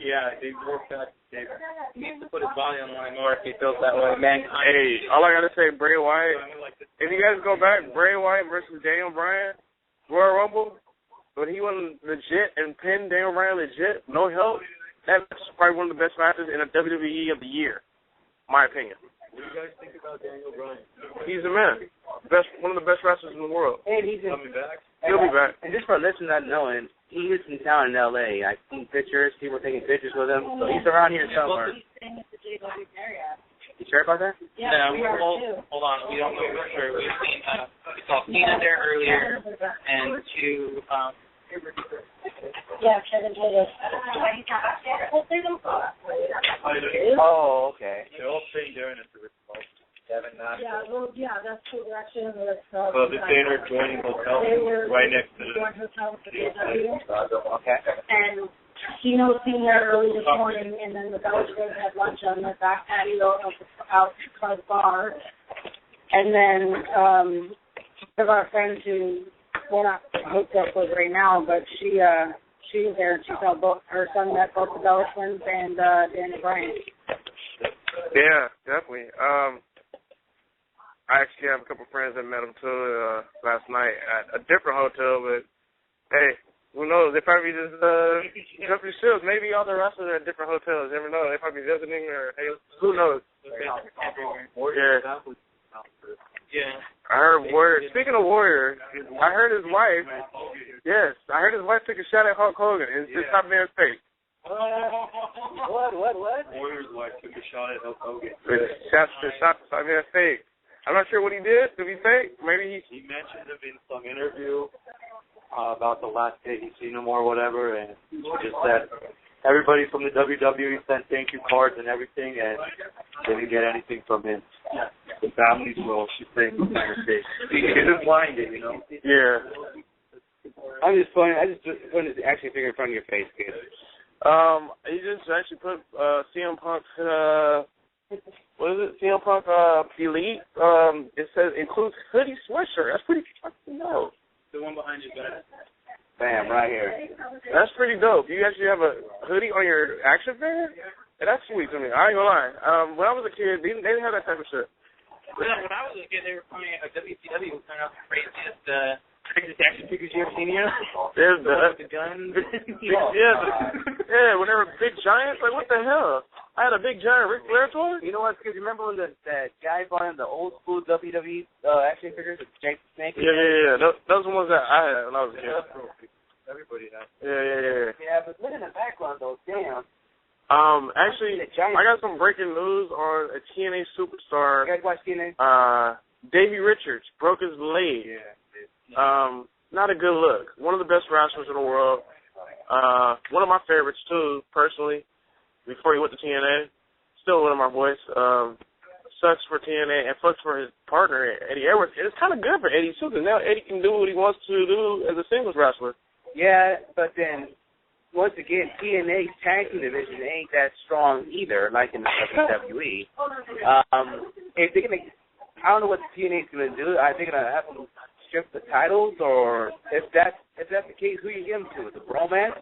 Yeah, they worked out. He needs to put his body on line Or if he feels that way, man. Hey, all I gotta say, Bray Wyatt. If you guys go back, Bray Wyatt versus Daniel Bryan, Royal Rumble, when he went legit and pinned Daniel Bryan legit, no help. That's probably one of the best matches in the WWE of the year, my opinion. What do you guys think about Daniel Bryan? He's the man. One of the best wrestlers in the world. And he's coming back. He'll be back. And just for listeners not knowing, he is in town in L.A. I've seen pictures. People are taking pictures with him. So he's around here somewhere. You sure about that? Yeah, hold on. We don't know for sure. We've seen we saw Cena there earlier, and two. Yeah, Kevin told us. Oh, okay. They're all sitting there and it's the result. Kevin, Yeah, that's true. They're actually in the well, the Dana joining hotel right next to the hotel with the BMW. Okay. And Cena was seen there early this morning, and then the Belgians had lunch on the back patio out by the bar. And then one of our friends who we're not hooked up with right now, but she was there and she saw her son met both the Bella twins and Daniel Bryan. Yeah, definitely. I actually have a couple friends that met him too last night at a different hotel, but Hey, who knows? They probably just jumping ships. Maybe all the wrestlers are at different hotels. You never know. They probably visiting or hey, who knows? Yeah. I heard Warrior. Speaking of Warrior, I heard his wife. Yes, I heard his wife took a shot at Hulk Hogan and just stopped being fake. What? Warrior's wife took a shot at Hulk Hogan. Stop being fake. I'm not sure what he did. Did he fake? Maybe he mentioned him in some interview about the last day he's seen him or whatever, and just said everybody from the WWE sent thank you cards and everything, and didn't get anything from him. The family's well, she's saying he's just blinded, you know. Yeah. I just put it actually figure in front of your face, kid. He just actually put CM Punk's what is it? CM Punk Elite. It says includes hoodie sweatshirt. That's pretty fucking dope. The one behind you, guys. Bam, right here. That's pretty dope. You actually have a hoodie on your action figure? Yeah, that's sweet to me. I ain't gonna lie. When I was a kid, they didn't have that type of shit. When I was a kid, they were coming out. WCW was coming out the craziest action figures you ever seen. You know? There's the guns. Yeah. When they were big giants, like what the hell? I had a big giant Ric Flair toy. You know what? Because you remember when that guy bought in the old school WWE action figures with Jake the Snake? Yeah. Those are the ones that I had when I was a kid. Everybody has. Yeah. Yeah, but look in the background though. Damn. Actually, I got some breaking news on a TNA superstar. You guys watch TNA? Davey Richards broke his leg. Yeah. Not a good look. One of the best wrestlers in the world. One of my favorites too, personally. Before he went to TNA, still one of my boys. Sucks for TNA and sucks for his partner Eddie Edwards. It's kind of good for Eddie too, because now Eddie can do what he wants to do as a singles wrestler. Yeah, but then once again, TNA's tag team division ain't that strong either, like in the WWE. If they're gonna, I don't know what TNA's gonna do. Are they gonna have them strip the titles, or if that's the case, who you give them to? The Bromance?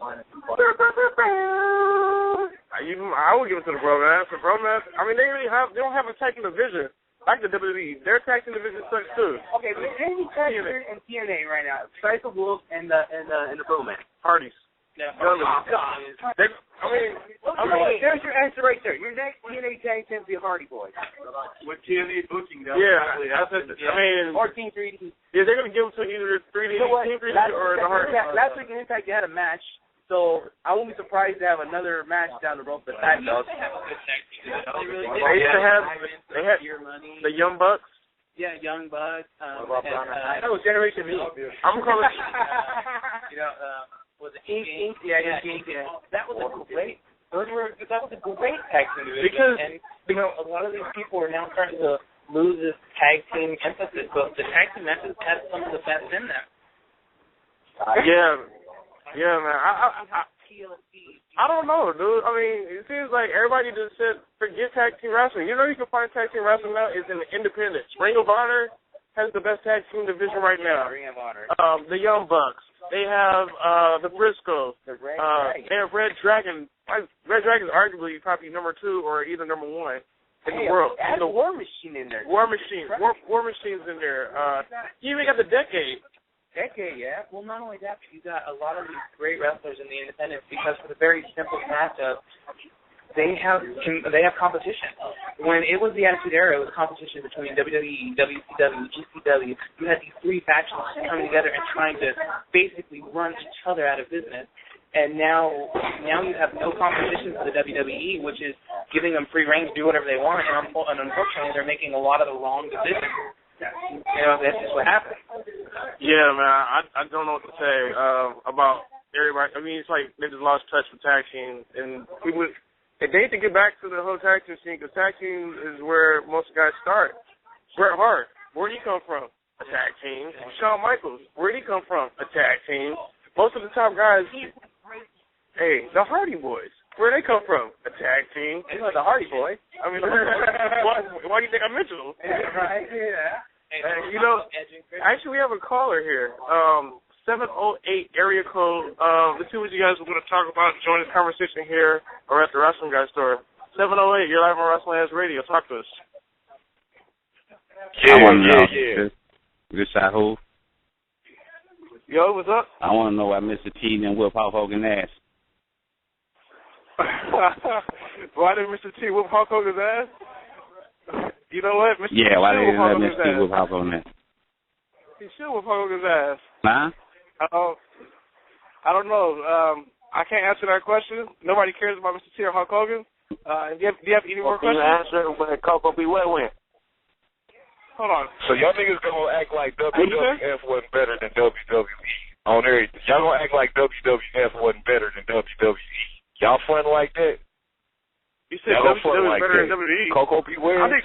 I would give it to the Bromance. The Bromance, I mean, they don't have a tag team division like the WWE. Their tag team division sucks too. Okay, but there's any tag team in TNA right now. Besides the Wolves and the Bromance. Hardys. Yeah. Oh, God. There's your answer right there. Your next TNA tag team will be a Hardy Boys. With TNA booking, that's I mean, or Team 3D. Yeah, they're going to give them to either 3D, Team 3D or the Hardy. Last week in Impact, they had a match, so I won't be surprised to have another match down the road for the tag belts. They had the Young Bucks. Yeah, Young Bucks. That was Generation V. I'm calling it. Was it Ink? Yeah. That was a great. That was a great tag team division. Because a lot of these people are now starting to lose this tag team emphasis, but the tag team matches have some of the best in them. Yeah, man. I don't know, dude. I mean, it seems like everybody just said forget tag team wrestling. You know, you can find tag team wrestling now is in the independents. Ring of Honor has the best tag team division right now. Ring of Honor. The Young Bucks. They have the Briscoes. The Red Dragon. They have Red Dragon. Red Dragon is arguably probably number 2 or either number 1 in the world. Add the War Machine in there. War Machine. War Machine's in there. You even got the Decade. Yeah. Well, not only that, but you got a lot of these great wrestlers in the independents because for the very simple fact of they have competition. When it was the Attitude Era, it was competition between WWE, WCW, GCW. You had these 3 factions coming together and trying to basically run each other out of business. And now you have no competition for the WWE, which is giving them free reign to do whatever they want. And unfortunately, they're making a lot of the wrong decisions. You know, that's just what happened. Yeah, man. I don't know what to say about everybody. I mean, it's like they just lost touch with tag team, and they need to get back to the whole tag team scene, because tag team is where most guys start. Bret Hart, where'd he come from? A tag team. Shawn Michaels, where'd he come from? A tag team. Most of the top guys, the Hardy Boys, where'd they come from? A tag team. He's like the Hardy Boy. I mean, why do you think I mentioned them? Right, yeah. You know, actually we have a caller here. 708 area code. Let's see what you guys are going to talk about. Join this conversation here or at the Wrestling Guy store. 708, you're live on WrestlingHeads Radio. Talk to us. Yeah. This is who? Yo, what's up? I want to know why Mr. T didn't whip Hulk Hogan's ass. Why did Mr. T whip Hulk Hogan's ass? You know what? Mr. Yeah, why didn't Hulk Mr. T whip Hulk Hogan's ass? He should whip Hulk Hogan's ass. Huh? I don't know. I can't answer that question. Nobody cares about Mr. T or Hulk Hogan. Do you have any more questions? Can you answer when Coco B. Wet went? Hold on. So y'all niggas gonna act like WWF wasn't better than WWE on everything. Y'all gonna act like WWF wasn't better than WWE. Y'all fun like that? You said WWF was better than WWE. Coco Beware. I think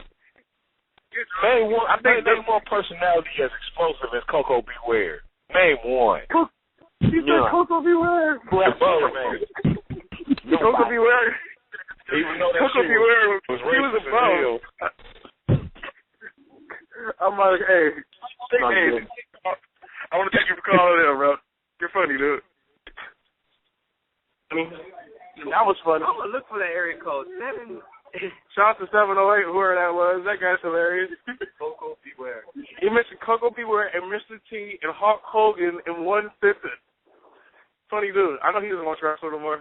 name one personality as explosive as Coco Beware. Name one. You said Coco Beware. Coco Beware. Even though that Coco shit Beware was he was a racist as bum. hell. I'm like, hey, I want to thank you for calling in, bro. You're funny, dude. I mean, that was funny. I'm gonna look for that area code 7. Shout out to 708, whoever that was. That guy's hilarious. Coco Beware. He mentioned Coco Beware and Mr. T and Hulk Hogan in one sentence. Funny dude. I know he doesn't want to wrestle no more.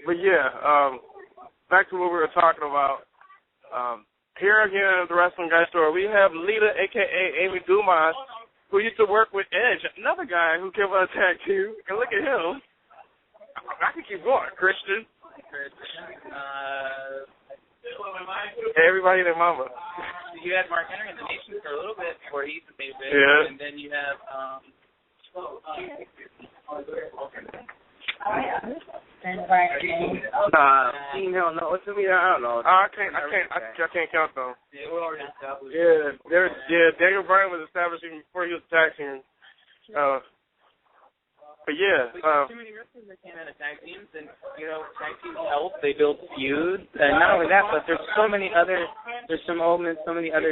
But yeah, back to what we were talking about. Here again at the Wrestling Guy store, we have Lita, a.k.a. Amy Dumas, who used to work with Edge, another guy who came on a tag team. And look at him. I can keep going. Christian. Everybody and their mama. You had Mark Henry in the Nation for a little bit before he used to be big. Yeah. And then you have No, what's the meter? I don't know. I can't count them. Yeah, we're already established. Daniel Bryan was establishing before he was tag team. But yeah. Too many wrestlers that came out of tag teams, and tag teams help. They build feuds, and not only that, but there's so many other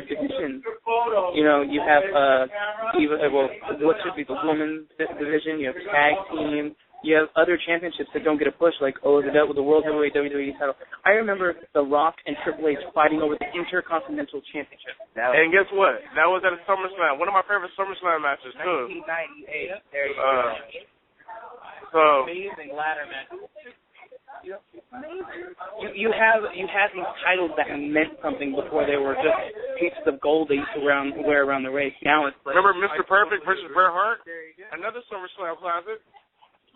divisions. You have what should be the women's division. You have tag team. You have other championships that don't get a push, like the World Heavyweight WWE title. I remember The Rock and Triple H fighting over the Intercontinental Championship. And guess what? That was at a SummerSlam. One of my favorite SummerSlam matches too. 1998. There you go. Amazing ladder match. You had these titles that meant something before they were just pieces of gold they used to wear around the race. Now it's like, remember Mr. Perfect versus Bret Hart? Another SummerSlam classic.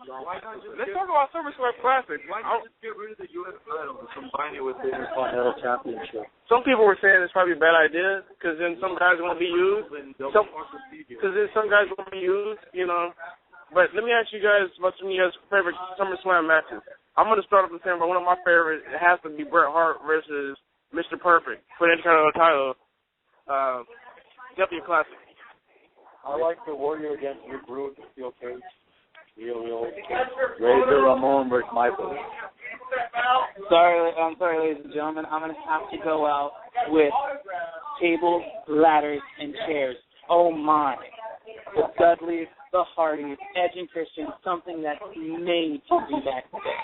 Let's talk about SummerSlam Classic. Why not just get rid of the U.S. title and combine it with the Intercontinental Championship? Some people were saying it's probably a bad idea because then some guys won't be used. But let me ask you guys about some of your favorite SummerSlam matches. I'm going to start off with saying, but one of my favorites, it has to be Bret Hart versus Mr. Perfect for the Intercontinental title. Definitely a classic. I like the Warrior against Rick Rude, the steel cage. Real. Razor Ramon versus Michael. I'm sorry, ladies and gentlemen. I'm going to have to go out with tables, ladders, and chairs. Oh, my. The Dudleys, the Hardys, Edge and Christian, something that's made to be back today.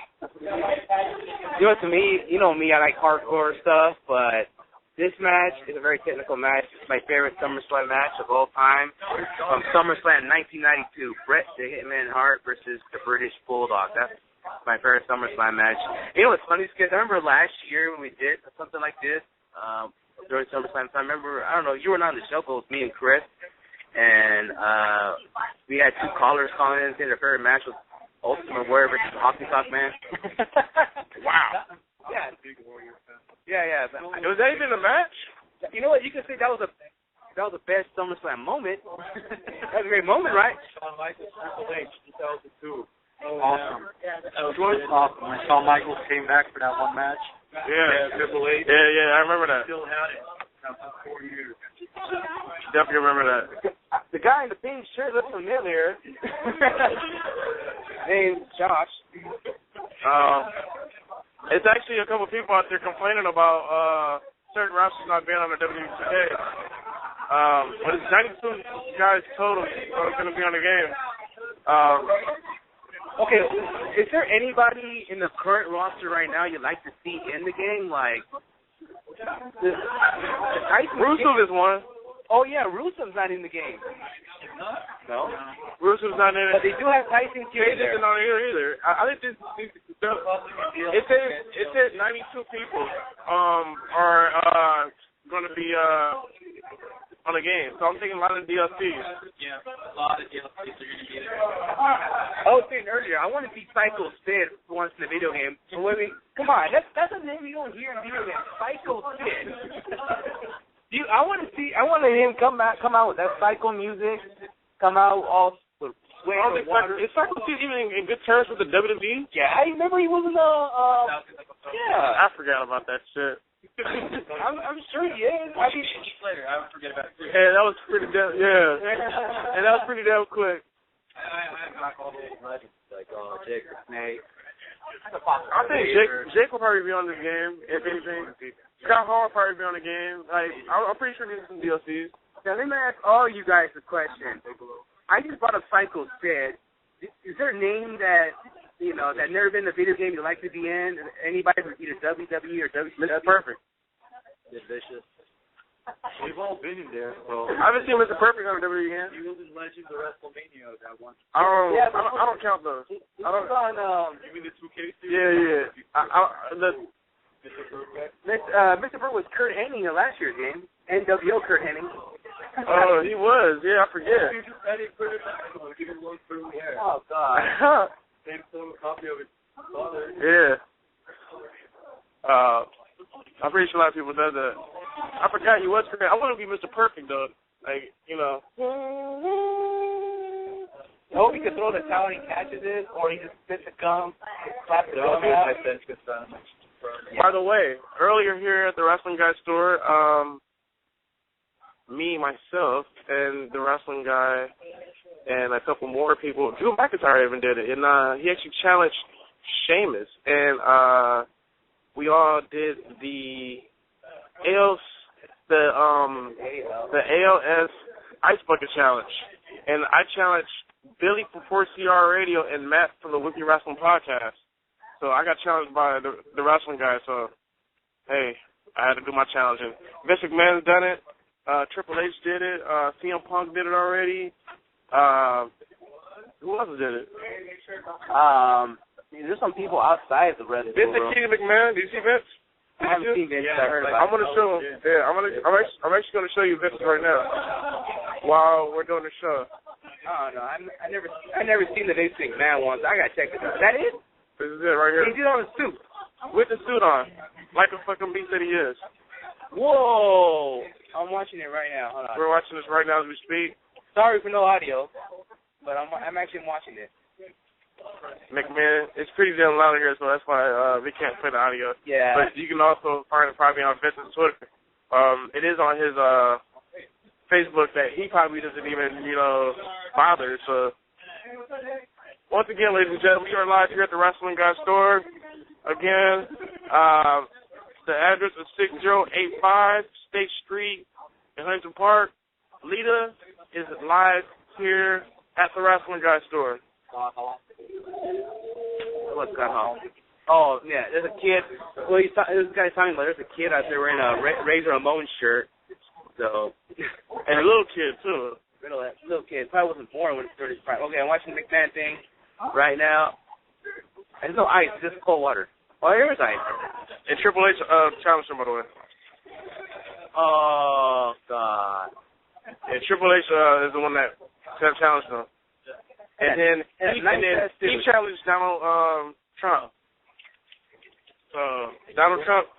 To me, I like hardcore stuff, but this match is a very technical match. It's my favorite SummerSlam match of all time. From SummerSlam 1992, Bret the Hitman Hart versus the British Bulldog. That's my favorite SummerSlam match. What's funny is, I remember last year when we did something like this during SummerSlam. I remember, I don't know, you were not on the show, but it was me and Chris. And we had 2 callers calling in saying their favorite match was Ultimate Warrior versus Hockey Talk Man. Wow. Yeah. Yeah. Was that even a match? You know what? You can say that was the best SummerSlam moment. That was a great moment, right? Shawn Michaels, Triple H, 2002. Awesome. It was awesome. When Shawn Michaels came back for that one match. Yeah. Triple H. Yeah, I remember that. Still had it after 4 years. Definitely remember that. The guy in the pink shirt looks familiar. Name's Josh. It's actually a couple people out there complaining about certain wrestlers not being on the WWE. But it's 92 guys total going to be on the game. Okay, is there anybody in the current roster right now you'd like to see in the game? Like, Rusev is one. Oh yeah, Rusev's not in the game. No. Rusev's not in it. But they do have Tyson Fury there. Not here either. I think it said 92 people are going to be on the game. So I'm thinking a lot of DLCs. Yeah, a lot of DLCs are going to be there. I was saying earlier, I want to see Psycho Sid once in the video game. So come on, that's a name you don't hear in video games. Psycho Sid. I want him come out with that Psycho music. Come out all with sweat and water. Is Psycho Sid even in good terms with the WWE? Yeah, I remember he was in yeah. I forgot about that shit. I'm sure he is. I mean, later, I would forget about it too. Yeah, that was pretty damn. Yeah, and that was pretty damn quick. I like all those legends like Jake or Snake. I think Jake will probably be on this game if anything. Scott Hall will probably be on the game. Like I'm pretty sure there's some DLCs. Now let me ask all you guys a question. I just brought up Psycho Sid. Is there a name that that never been in a video game you'd like to be in? Anybody from either WWE or WCW? Mr. Perfect. It's vicious. We've all been in there, so. I haven't seen Mr. Perfect on a WWE game. He was in Legends of WrestleMania that one. I don't count those. I don't. You mean the 2K series? Yeah. Mr. Perfect. Mr. Perfect was Kurt Hennig in last year's game. NWO Kurt Hennig. Oh, he was. Yeah, I forget. Oh God. Same copy of his father. Yeah. I'm pretty sure a lot of people does that. I forgot he was Kurt. I want to be Mr. Perfect though. Like, I hope he can throw the towel and he catches it, or he just spits the gum, slaps the gum out. By the way, earlier here at the Wrestling Guy store, me, myself, and the Wrestling Guy, and a couple more people, Drew McIntyre even did it, and he actually challenged Sheamus, and we all did the ALS Ice Bucket Challenge, and I challenged Billy from 4CR Radio and Matt from the Weekly Wrestling Podcast. So I got challenged by the Wrestling Guy, so hey, I had to do my challenging. Vince McMahon's done it. Triple H did it. CM Punk did it already. Who else did it? There's some people outside the wrestling Vince world. and King McMahon. Do you see Vince? I haven't seen Vince. I heard about I'm gonna show him. Yeah, I'm actually gonna show you Vince right now while we're doing the show. Oh no, I never seen the Vince McMahon ones. I gotta check it out. That is? This is it right here. He did on a suit. With the suit on, like a fucking beast that he is. Whoa! I'm watching it right now. Hold on. We're watching this right now as we speak. Sorry for no audio, but I'm actually watching it. McMahon, it's pretty damn loud in here, so that's why we can't play the audio. Yeah. But you can also find it probably on Vince's Twitter. It is on his Facebook that he probably doesn't even, bother. So once again, ladies and gentlemen, we are live here at the Wrestling Guy store. Again, the address is 6085 State Street in Huntington Park. Lita is live here at the Wrestling Guy store. What's Scott Hall? Oh, yeah, there's a kid. Well, this guy's talking about there's a kid out there wearing a Razor Ramon shirt. So, and a little kid, too. Little kid. Probably wasn't born when it's 35. Okay, I'm watching the McMahon thing right now. There's no ice, it's just cold water. Oh, here's ice. And Triple H challenged him, by the way. Oh, God. And Triple H is the one that challenged him. And then he challenged Donald Trump. So, Donald Trump,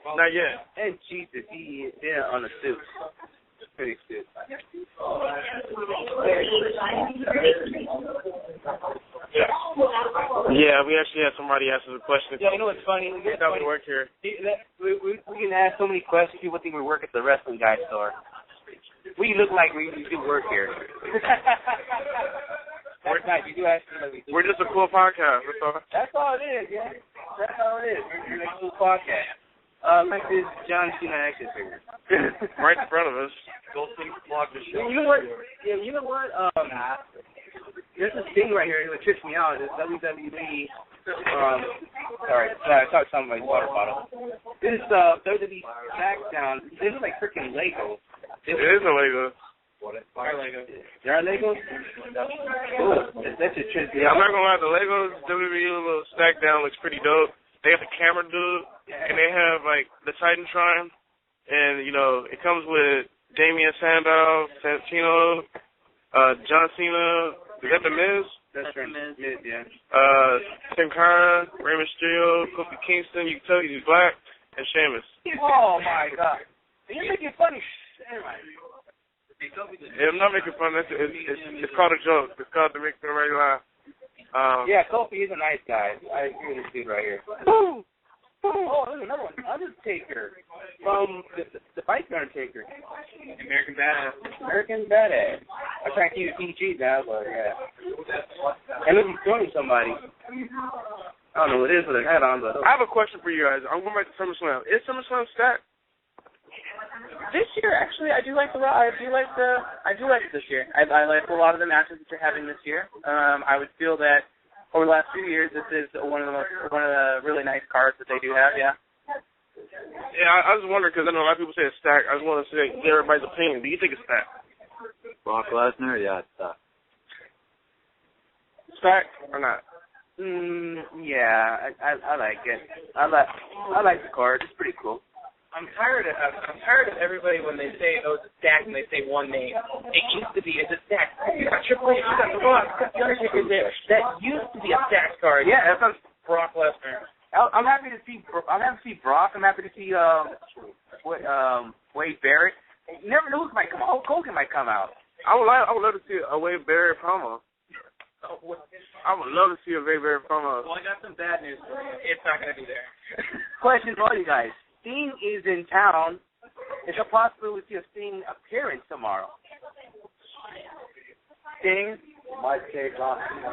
not yet. And Jesus, he did it on a suit. Pretty suit. Yeah, we actually had somebody ask us a question. Yeah, you know what's funny? We work here. We can ask so many questions. People think we work at the Wrestling Guy store. We look like we do work here. That's nice. You do actually like we do. We're just a cool podcast. That's all it is, yeah. That's all it is. We're a cool podcast. Like this John Cena action figure. Right in front of us. Go see vlog the show. You know what? Yeah, you know what? There's this thing right here that trips me out. It's WWE. Sorry, I talked something about my water bottle. This WWE SmackDown. They look like freaking Legos. It is a Lego. Our Legos. There are Legos? That's a trip. Yeah, I'm not gonna lie, the Legos WWE little stack down looks pretty dope. They got the camera dude, and they have like the Titantron, and you know it comes with Damian Sandow, Santino, John Cena. Is that the Miz? That's right. Miz, yeah. Sin Cara, Rey Mysterio, Kofi Kingston. You can tell he's black, and Sheamus. Oh my God! You're making funny shit. Anyway. Yeah, I'm not making fun. It's called a joke. It's called to make everybody laugh. Yeah, Kofi is a nice guy. I agree with this dude right here. Oh, there's another one. Undertaker from the Fight Undertaker. American Badass. American Badass. I'm trying to keep it PG now, but yeah. And look, he's joining somebody. I don't know what it is with a hat on, but I have a question for you guys. I'm going back to SummerSlam. Is SummerSlam stacked? This year, actually, I do like this year. I like a lot of the matches that you're having this year. I would feel that over the last few years, this is one of the really nice cards that they do have. Yeah. Yeah, I was wondering because I know a lot of people say it's stacked. I just want to say everybody's opinion. Do you think it's stacked? Brock Lesnar, yeah, it's stacked. Stacked or not? yeah, I like it. I like the card. It's pretty cool. I'm tired of everybody when they say, oh, it's a stack, and they say one name. It used to be, it's a stack. You got Triple H, you got The Rock, you got The Undertaker there. That used to be a stack card. Yeah, that's not Brock Lesnar. I'm happy to see Brock. I'm happy to see Wade Barrett. You never know who might come out. Hulk Hogan might come out. I would love to see a Wade Barrett promo. I would love to see a Wade Barrett promo. Well, I got some bad news for you. It's not going to be there. Question for all you guys. Sting is in town. Is there a possibility to see a Sting appearance tomorrow? Sting? Might save John Cena.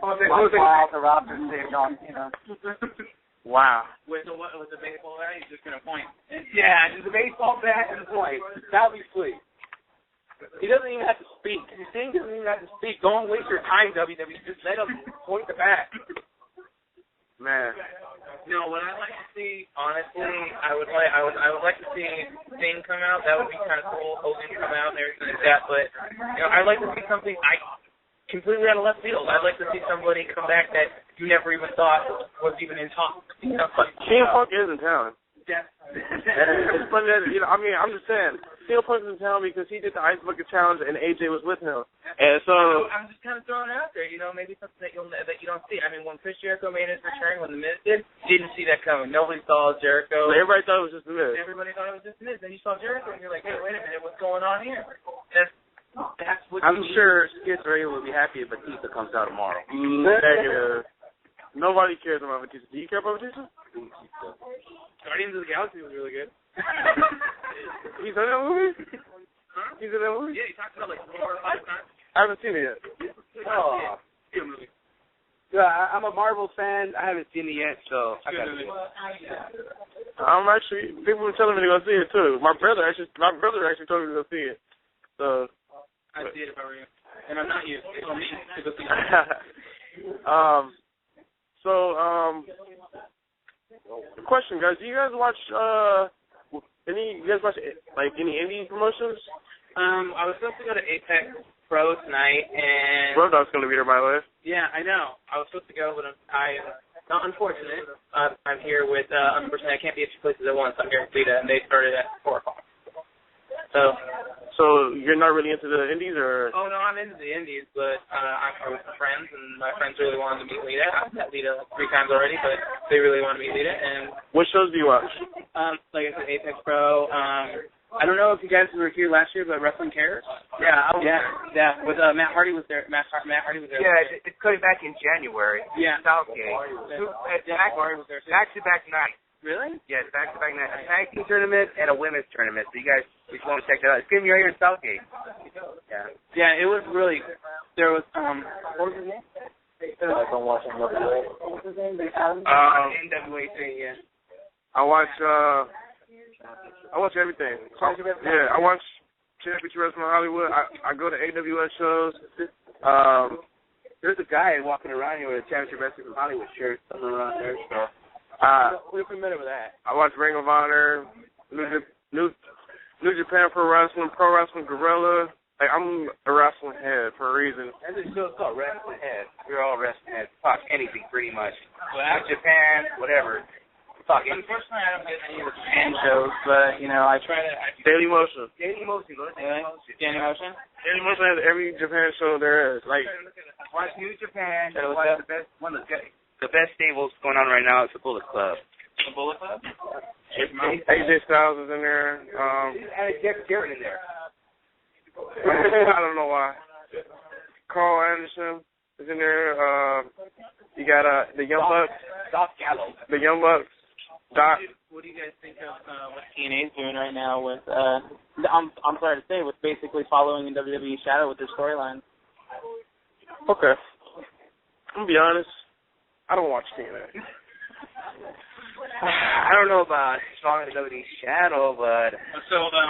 The roster save John Cena. Wow. With the baseball bat, he's just going to point. Yeah, the baseball bat and point. That'll be sweet. He doesn't even have to speak. Sting doesn't even have to speak. Don't waste your time, WWE. Just let him point the bat. Man. No, what I'd like to see, honestly, I would like to see Sting come out. That would be kind of cool. Hogan come out and everything like that. But I'd like to see something completely out of left field. I'd like to see somebody come back that you never even thought was even in talk. CM Punk is in town. Yeah. It's funny that I'm just saying, CM Punk's in town because he did the Ice Bucket Challenge and AJ was with him. And so I'm just kind of throwing it out there, maybe something that you don't see. I mean, when Chris Jericho made his return, when The Miz didn't see that coming. Nobody saw Jericho. Everybody thought it was just The Miz. Everybody thought it was just The Miz. Then you saw Jericho, and you're like, hey, wait a minute, what's going on here? That's what I'm sure Skid Radio will be happy if Batista comes out tomorrow. Negative. Nobody cares about Batista. Do you care about Batista? Guardians of the Galaxy was really good. He's in that movie? Huh? He's in that movie? Yeah, he talked about it like 4 or 5 times. I haven't seen it yet. Oh. Good movie. Yeah, I'm a Marvel fan. I haven't seen it yet, so I got it. I'm actually, people were telling me to go see it too. My brother actually told me to go see it. So I'd see it if I were you. And I'm not you. It's on me to go see it. Question, guys. Do you guys watch any indie promotions? I was supposed to go to Apex Pro tonight, and Road Dogg's going to be there, by the way. Yeah, I know. I was supposed to go, but I'm not unfortunate. I'm here with, unfortunately, I can't be at 2 places at once. I'm here at Lita, and they started at 4 o'clock. So you're not really into the indies, or? Oh no, I'm into the indies, but I'm with some friends, and my friends really wanted to meet Lita. I've met Lita 3 times already, but they really want to meet Lita. And what shows do you watch? Like I said, Apex Pro. I don't know if you guys were here last year, but Wrestling Cares. Yeah, yeah. With Matt Hardy was there. Matt Hardy was there. Yeah, it's coming back in January. Yeah. Southgate. Matt Hardy was there. Back-to-back nights. Really? Yeah, it's back-to-back nights. A tag team tournament and a women's tournament. So you guys, if you want to check that out, it's going to be right here in Southgate. Yeah. Yeah, it was really. There was what was his name? I'm watching NWA. What was his name? NWA thing. Yeah. I watch everything. Yeah, I watch Championship Wrestling Hollywood. I go to AWS shows. There's a guy walking around here with a Championship Wrestling Hollywood shirt, something around there. So we're familiar with that. I watch Ring of Honor, New New Japan Pro Wrestling, Pro Wrestling Guerrilla. Like, I'm a wrestling head for a reason. And this show's called Wrestling Heads. We're all wrestling heads. Talk anything, pretty much. Well, Japan, whatever. Talk anything. Personally, I don't get any of the Japan shows, but, you know, I try to... Daily Motion. Daily Motion. Go to Daily Motion. Daily Motion? Daily Motion has every Japan show there is. Like, watch New Japan. Watch one of the best stables going on right now is the Bullet Club. The Bullet Club? AJ Styles is in there. And Jeff Jarrett in there. I don't know why. Carl Anderson is in there. You got the Young Bucks. Doc Gallo. The Young Bucks. Doc. What do you guys think of what TNA's doing right now with, I'm sorry to say, with basically following in WWE's shadow with their storyline? Okay. I'm going to be honest. I don't watch TNA. I don't know about following the WWE's shadow, but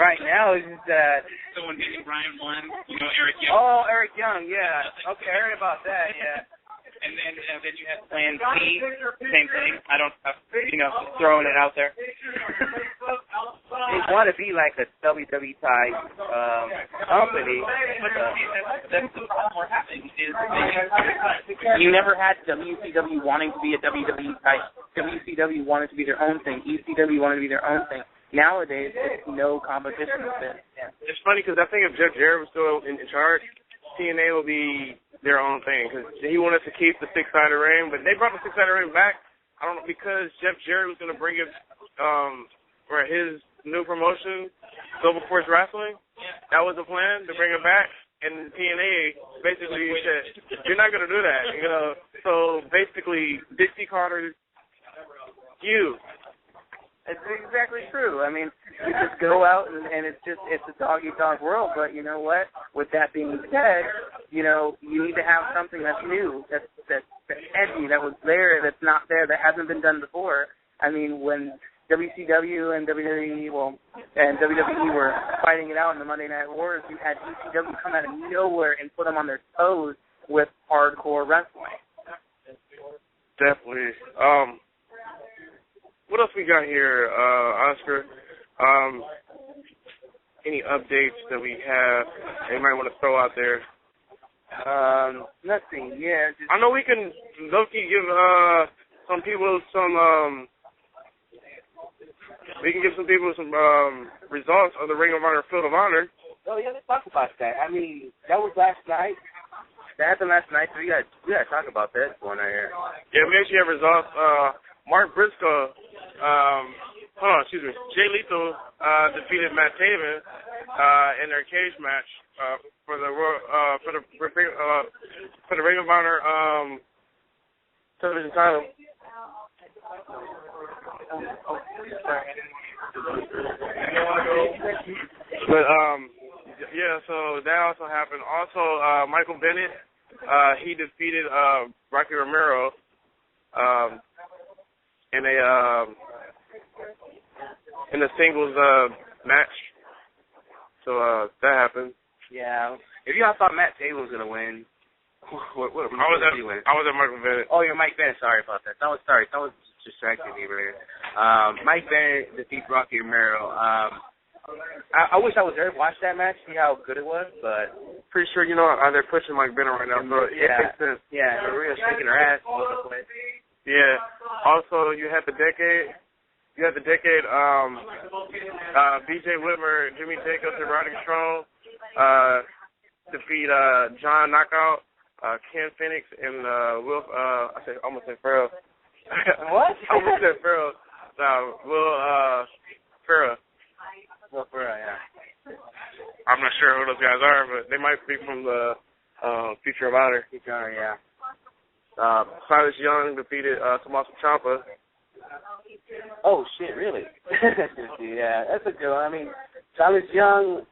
right now it's just that. So when Brian won, you know, Eric Young. Oh, Eric Young, yeah. Okay, I heard about that, yeah. And then you had Plan C, same thing. I don't, you know, throwing it out there. They want to be like a WWE type company. That's the problem we're having. You never had WCW wanting to be a WWE type. WCW wanted to be their own thing. ECW wanted to be their own thing. Nowadays, it's no competition with it. Yeah. It's funny because I think if Jeff Jarrett was still in charge, TNA will be their own thing because he wanted to keep the six-sided ring, but they brought the six-sided ring back. I don't know, because Jeff Jarrett was going to bring it for his new promotion, Global Force Wrestling. That was the plan, to bring it back. And TNA basically said, you're not going to do that. You know, so basically, Dixie Carter, you. It's exactly true. I mean, you just go out and it's a dog-eat-dog world. But you know what? With that being said, you know, you need to have something that's new, that's edgy, that was there, that's not there, that hasn't been done before. I mean, when WCW and WWE, and WWE were fighting it out in the Monday Night Wars, you had ECW come out of nowhere and put them on their toes with hardcore wrestling. Definitely. What else we got here, Oscar? Any updates that we have that you might want to throw out there? Nothing. Yeah. I know we can low-key give some people some. We can give some people some results of the Ring of Honor Field of Honor. Oh yeah, let's talk about that. I mean, that was last night. That happened last night, so we got to talk about that going on here. Yeah, we actually have results. Mark Briscoe, Jay Lethal defeated Matt Taven in their cage match for the Ring of Honor television title. But yeah, so that also happened. Also, Michael Bennett, he defeated Rocky Romero in a singles match. So that happened. Yeah. If y'all thought Matt Taven was gonna win, what I was at Michael Bennett. Oh, you're Mike Bennett. Sorry about that. Someone distracted me right here. Mike Bennett defeats Rocky Romero. I wish I was there to watch that match, see how good it was, but pretty sure they're pushing Mike Bennett right now, so it makes sense. Yeah, they're really shaking their ass all over the place. Yeah. Also, you had the decade. B.J. Whitmer, Jimmy Jacobs, and Roderick Strong defeat John Knockout, Ken Phoenix, and I almost said Farrell. What? I almost said Farrell. Will Farrell. Will Farrell, yeah. I'm not sure who those guys are, but they might be from the Future of Honor. Future of Honor, yeah. Silas Young defeated Tommaso Ciampa. Oh, shit, really? Yeah, that's a good one. I mean, Silas Young,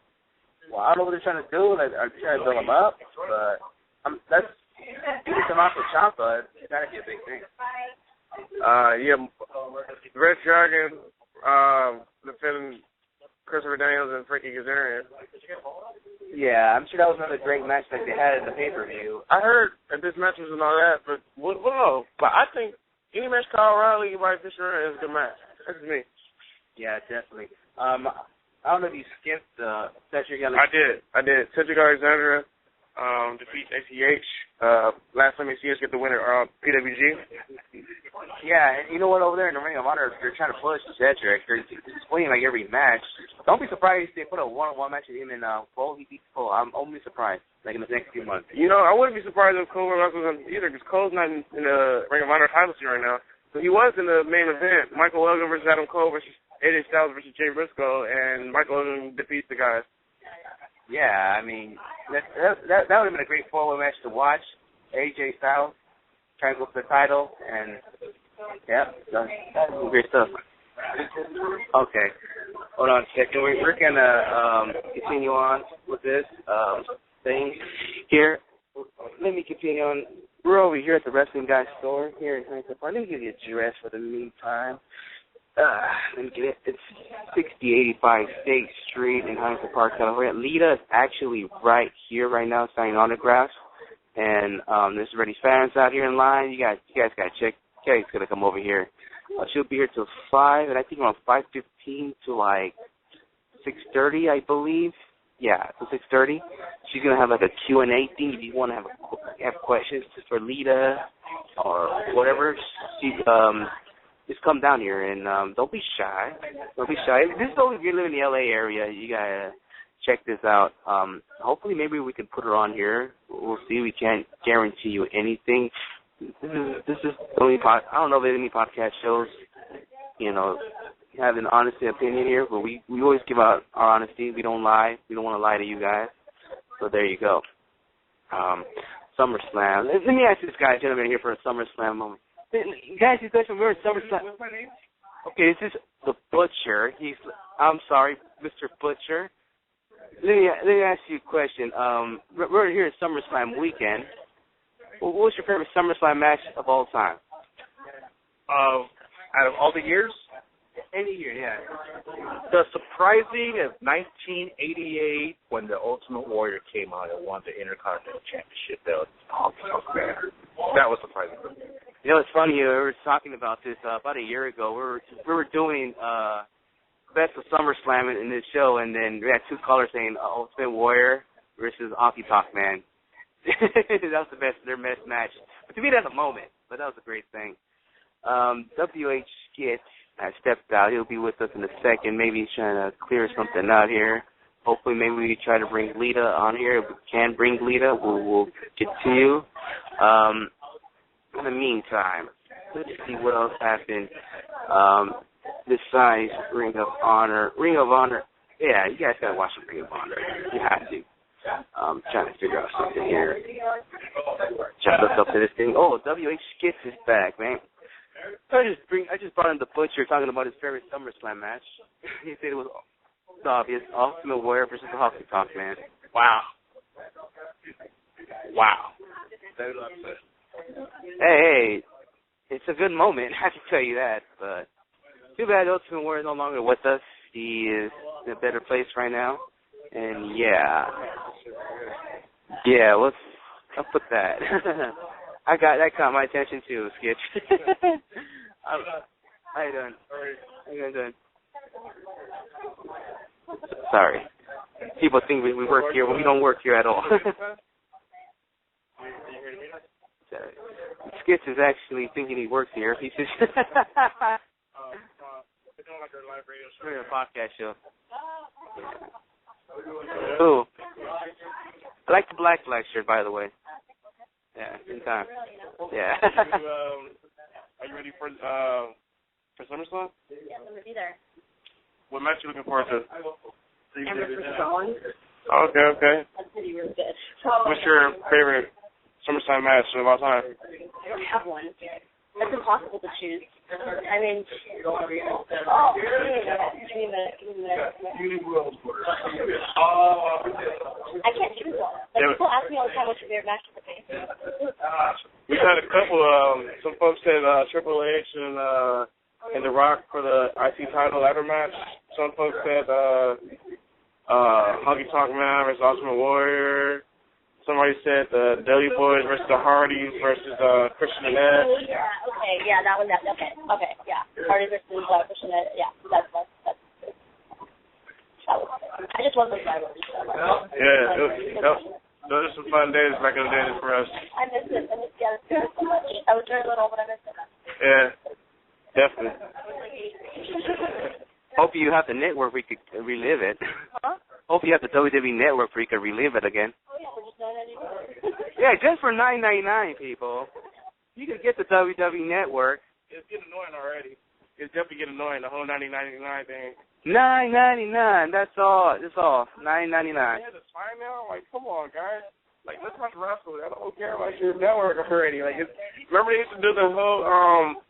I don't know what they're trying to do. Like, are they trying to build him up? But that's Tommaso Ciampa. It's got to be a big thing. Yeah, Red Dragon defending Christopher Daniels and Frankie Kazarian. Yeah, I'm sure that was another great match like they had in the pay-per-view. I heard that this match was and all that, but whoa. But I think any match Kyle O'Reilly, Mike Fisher is a good match. That's me. Yeah, definitely. I don't know if you skipped Cedric Alexander. I did. Cedric Alexander defeats ACH. Last time ACH get the winner on PWG. Yeah, and you know what? Over there in the Ring of Honor, they're trying to push Cedric. They're displaying like every match. Don't be surprised if they put a one-on-one match with him in Cole. He beats Cole. I'm only surprised, like in the next few months. You know, I wouldn't be surprised if Cole wrestles him either, because Cole's not in the Ring of Honor title scene right now. So he was in the main event, Michael Elgin versus Adam Cole versus AJ Styles versus Jay Briscoe, and Michael Elgin defeats the guys. Yeah, I mean, that would have been a great four-way match to watch. AJ Styles trying to go for the title, and yeah, that's great stuff. Okay, hold on a second. We're gonna continue on with this thing here. Let me continue on. We're over here at the Wrestling Guy store here in Huntington Park. Let me give you the address for the meantime. Let me get it. It's 6085 State Street in Huntington Park, California. Lita is actually right here right now signing autographs. And there's already fans out here in line. You guys got to check. Kelly's going to come over here. She'll be here till 5, and I think around 5:15 to like 6:30, I believe. Yeah, till 6:30. She's going to have like a Q&A thing if you want to have questions for Lita or whatever. Just come down here and don't be shy. Don't be shy. This is only if you live in the LA area. You got to check this out. Hopefully maybe we can put her on here. We'll see. We can't guarantee you anything. This is the only I don't know if there's any podcast shows, you know, have an honest opinion here, but we always give out our honesty. We don't lie. We don't want to lie to you guys. So there you go. SummerSlam. Let me ask this guy, gentleman, here for a SummerSlam moment. Guys, you guys remember SummerSlam? What's my name? Okay, this is the Butcher. I'm sorry, Mr. Butcher. Let me ask you a question. We're here at SummerSlam weekend. What's your favorite SummerSlam match of all time? Out of all the years? Any year, yeah. The surprising of 1988 when the Ultimate Warrior came out and won the Intercontinental Championship belt. That was surprising. You know, it's funny. We were talking about this about a year ago. We were doing Best of SummerSlam in this show, and then we had two callers saying Ultimate Warrior versus Honky Tonk Man. That was their best match. But to me, that's a moment. But that was a great thing. WH Skit has stepped out. He'll be with us in a second. Maybe he's trying to clear something out here. Hopefully, maybe we try to bring Lita on here. If we can bring Lita, we'll get to you. In the meantime, let's see what else happened. This size Ring of Honor. Yeah, you guys gotta watch the Ring of Honor. You have to. Trying to figure out something here. Trying to look up to this thing. Oh, WH Skits is back, man. So I just brought in the Butcher talking about his favorite SummerSlam match. He said it was obvious. Ultimate Warrior versus the Honky Tonk Man. Wow. Hey, it's a good moment. I can tell you that. But too bad Ultimate Warrior is no longer with us. He is in a better place right now. And yeah, I'll put that. That caught my attention too, Skitch. How you doing? How you doing? Sorry. People think we work here, but we don't work here at all. Skitch is actually thinking he works here. He's just we're a podcast show. Ooh. I like the black shirt, by the way. Yeah, in time. Yeah. Are you ready for SummerSlam? Yeah, I'm going to be there. What match are you looking forward to? Amber versus Owens. Okay. That's going to be really good. So, what's your favorite SummerSlam match of all time? I don't have one. It's impossible to choose. I mean, give me a minute. I can't choose one. Like, people ask me all the time what's your favorite match of the day. We've had a couple. Some folks said Triple H and The Rock for the IC title ladder match. Some folks said Honky Tonk Man versus Ultimate Warrior. Somebody said the Dudley Boys versus the Hardys versus Christian and Edge. Yeah, okay, yeah, that one, okay, yeah. Hardys versus Christian and Edge, yeah, that's I just love those rivalries. Yeah, those are some fun days back in the day for us. I miss it. I miss it so much. I was very little, but I miss it. Yeah, definitely. Hope you have the network where you could relive it. Huh? Hope you have the WWE network where you can relive it again. Oh, yeah, we're just $9.99. Yeah, just for $9.99, people. You can get the WWE network. It's getting annoying already. It's definitely getting annoying, the whole $99.99 thing. $9.99. That's all. That's all. $9.99. Yeah, the sign now? Like, come on, guys. Like, let's watch wrestle. I don't care about your network already. Like, remember they used to do the whole,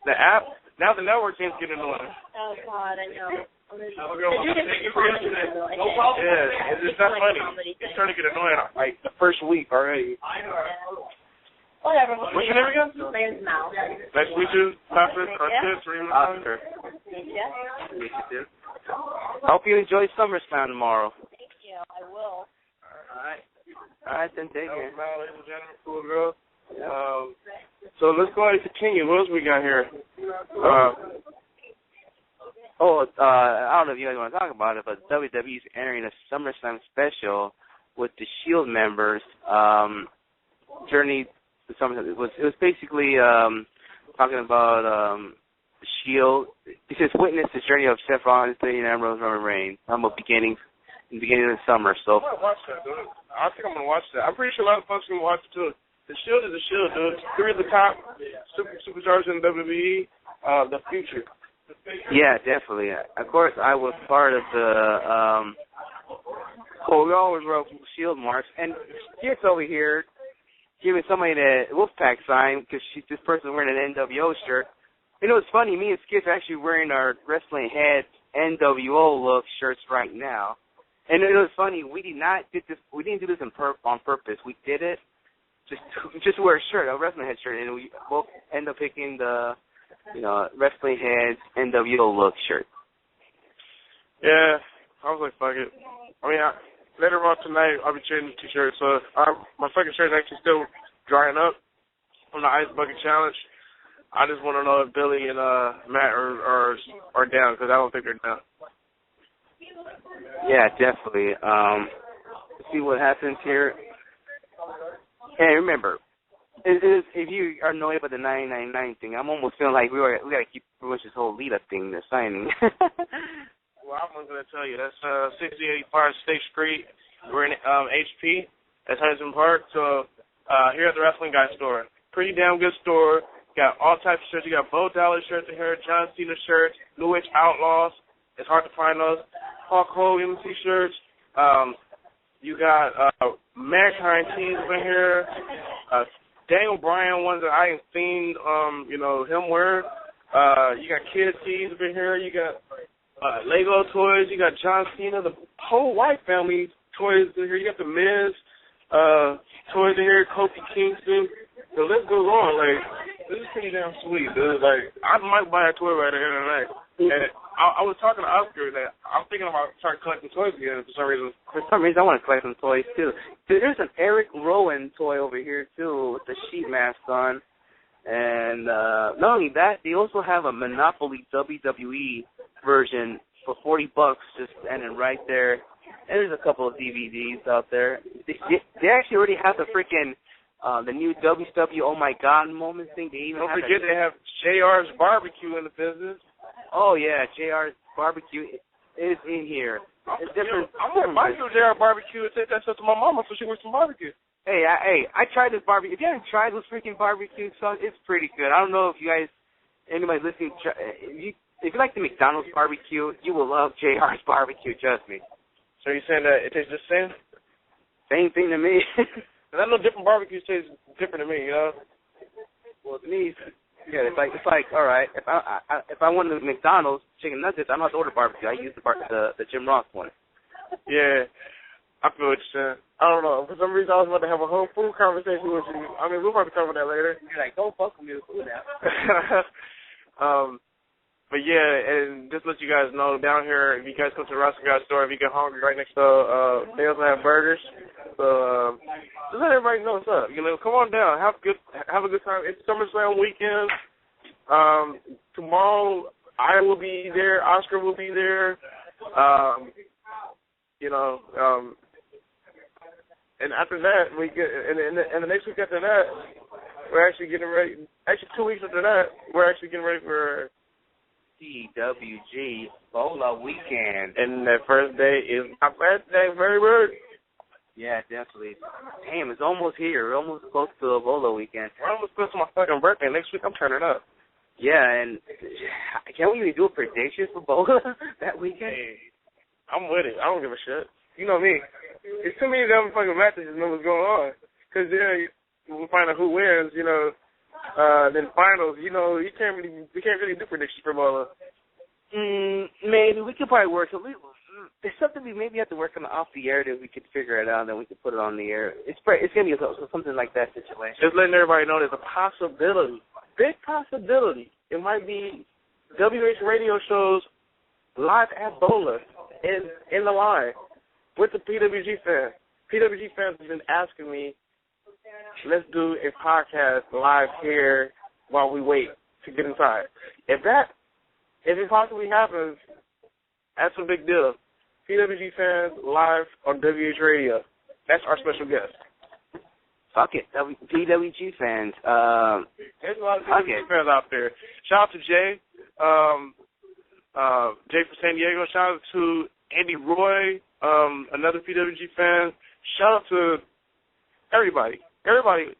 the app? Now the network seems getting annoying. Oh, God, I know. No problem. Yeah, it's not funny. It's starting to get annoying, like, the first week already. Whatever. What's your name again? My name's Mal. Nice to meet you, Patrick, or Tips, or even Oscar. Yeah. Yes, you do. Hope you enjoy SummerSlam tomorrow. Thank you. I will. All right, then take care. Mal, ladies and gentlemen, cool girl. So let's go ahead and continue. What else we got here? I don't know if you guys want to talk about it, but WWE's entering a SummerSlam special with the Shield members. Journey to SummerSlam. It was basically talking about the Shield. It says witness the journey of Seth Rollins, Dean Ambrose, Roman Reigns. In the beginning of the summer. So I'm gonna watch that, dude. I think I'm gonna watch that. I'm pretty sure a lot of folks are gonna watch it too. The Shield is the Shield, dude. Three of the top superstars in WWE. The future. yeah, definitely. Of course, I was part of the we always wrote Shield marks, and Skit's over here giving somebody the Wolfpack sign because this person wearing an NWO shirt. You know, it's funny. Me and Skit's actually wearing our WrestlingHeads NWO look shirts right now. And it was funny. We didn't do this on purpose. We did it just to wear a shirt, a WrestlingHeads shirt, and we both end up picking the WrestlingHeads NWO look shirt. Yeah, I was like, fuck it. I mean, later on tonight, I'll be changing the t-shirt. So my fucking shirt is actually still drying up from the Ice Bucket Challenge. I just want to know if Billy and Matt are down, because I don't think they're down. Yeah, definitely. Let's see what happens here. And remember, if you are annoyed about the $9.99 thing, I'm almost feeling like we got to keep pretty much this whole Lita thing, the signing. Well, I'm going to tell you, that's 6085 State Street. We're in HP. That's Huntington Park. So here at the WrestlingGuy store. Pretty damn good store. Got all types of shirts. You got Bo Dallas shirts in here, John Cena shirts, New Age Outlaws. It's hard to find those. Hulk Hogan t-shirts. You got Mankind tees in here. Daniel Bryan ones that I ain't seen, him wear. You got kid tees in here. You got Lego toys. You got John Cena. The whole White family toys in here. You got the Miz toys in here. Kofi Kingston. The list goes on. Like, this is pretty damn sweet, dude. Like, I might buy a toy right here tonight. And I was talking to Oscar that I'm thinking about starting collecting toys again for some reason. For some reason, I want to collect some toys, too. There's an Eric Rowan toy over here, too, with the sheet mask on. And not only that, they also have a Monopoly WWE version for $40, just standing right there. And there's a couple of DVDs out there. They actually already have the freaking the new WCW Oh My God moment thing. They even don't forget they have JR's Barbecue in the business. Oh yeah, JR's Barbecue is in here. It's different. I'm gonna buy you JR Barbecue and take that stuff to my mama so she wants some barbecue. Hey, I tried this barbecue. If you haven't tried those freaking barbecue sauce, it's pretty good. I don't know if you guys, anybody listening, if you like the McDonald's barbecue, you will love JR's Barbecue. Trust me. So you're saying that it tastes the same? Same thing to me. I know different barbecues taste different to me, you know. Well, to me, yeah, it's like all right. If I want the McDonald's chicken nuggets, I don't have to order barbecue. I use the Jim Ross one. Yeah, I feel what you're saying. I don't know. For some reason, I was about to have a whole food conversation with you. I mean, we'll probably cover that later. You're like, don't fuck with me with food now. But yeah, and just let you guys know, down here, if you guys come to the WrestlingGuy store, if you get hungry, right next to they also have burgers. So just let everybody know what's up. You know, come on down, have a good time. It's SummerSlam weekend. Tomorrow I will be there. Oscar will be there. you know, and after that, we get, and the next week after that, we're actually getting ready. Actually, 2 weeks after that, we're actually getting ready for PWG Bola Weekend. And that first day is my birthday, very good. Yeah, definitely. Damn, it's almost here. We're almost close to the Bola Weekend. We're almost close to my fucking birthday. Next week, I'm turning up. Yeah, and can't we even do a prediction for Bola that weekend? Hey, I'm with it. I don't give a shit. You know me. It's too many damn fucking matches to know what's going on. Because then we'll find out who wins, you know. Then finals, you know, we can't really do predictions for Bola. Maybe we could probably work. There's something we maybe have to work on off the air that we could figure it out, and then we could put it on the air. It's gonna be something like that situation. Just letting everybody know there's a possibility, big possibility. It might be WH radio shows live at Bola in the line with the PWG fans. PWG fans have been asking me, let's do a podcast live here while we wait to get inside. If it possibly happens, that's a big deal. PWG fans live on WH Radio. That's our special guest. Fuck it, PWG fans. There's a lot of PWG fans out there. Shout out to Jay, Jay from San Diego. Shout out to Andy Roy, another PWG fan. Shout out to everybody,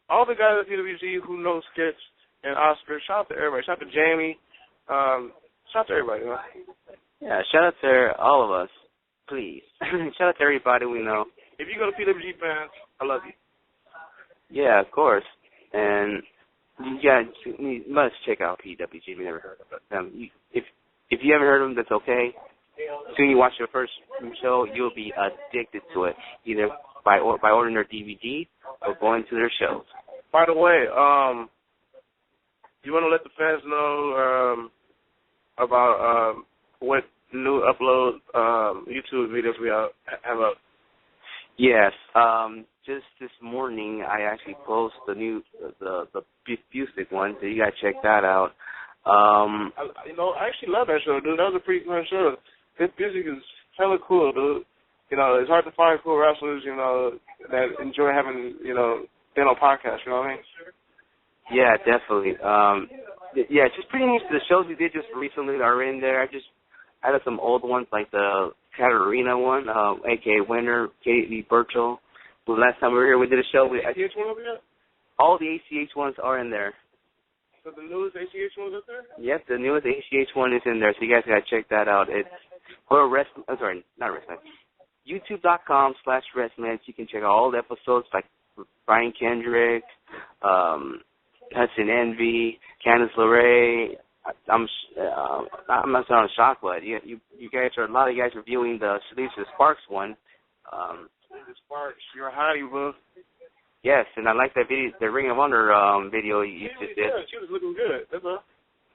all the guys at PWG who know Skits and Oscar. Shout out to everybody. Shout out to Jamie. Shout out to everybody. Man. Yeah, shout out to all of us, please. Shout out to everybody we know. If you go to PWG fans, I love you. Yeah, of course. And you must check out PWG if you never heard of them. If you haven't heard of them, that's okay. As soon as you watch your first show, you'll be addicted to it, either by ordering their DVD or going to their shows. By the way, you want to let the fans know about what new upload YouTube videos we have up? Yes. Just this morning, I actually posted the Busek one, so you gotta check that out. I actually love that show, dude. That was a pretty fun show. This Busek is hella cool, dude. You know, it's hard to find cool wrestlers, you know, that enjoy having, you know, being on podcasts, you know what I mean? Yeah, definitely. Yeah, just pretty much the shows we did just recently are in there. I just added some old ones like the Katarina one, a.k.a. Winner, Katie Burchell. The last time we were here, we did a show. ACH one over here? All the ACH ones are in there. So the newest ACH one's up there? Yep, the newest ACH one is in there, so you guys got to check that out. It's YouTube.com/WrestlingHeads. You can check out all the episodes like Brian Kendrick, Hudson Envy, Candice LeRae. I'm not sounding shocked, but you guys are a lot of you guys reviewing the Lisa Sparks one. Sparks, you're a hottie, bro. Yes, and I like that video, the Ring of Honor video you just did. Yeah, she was looking good. That's all.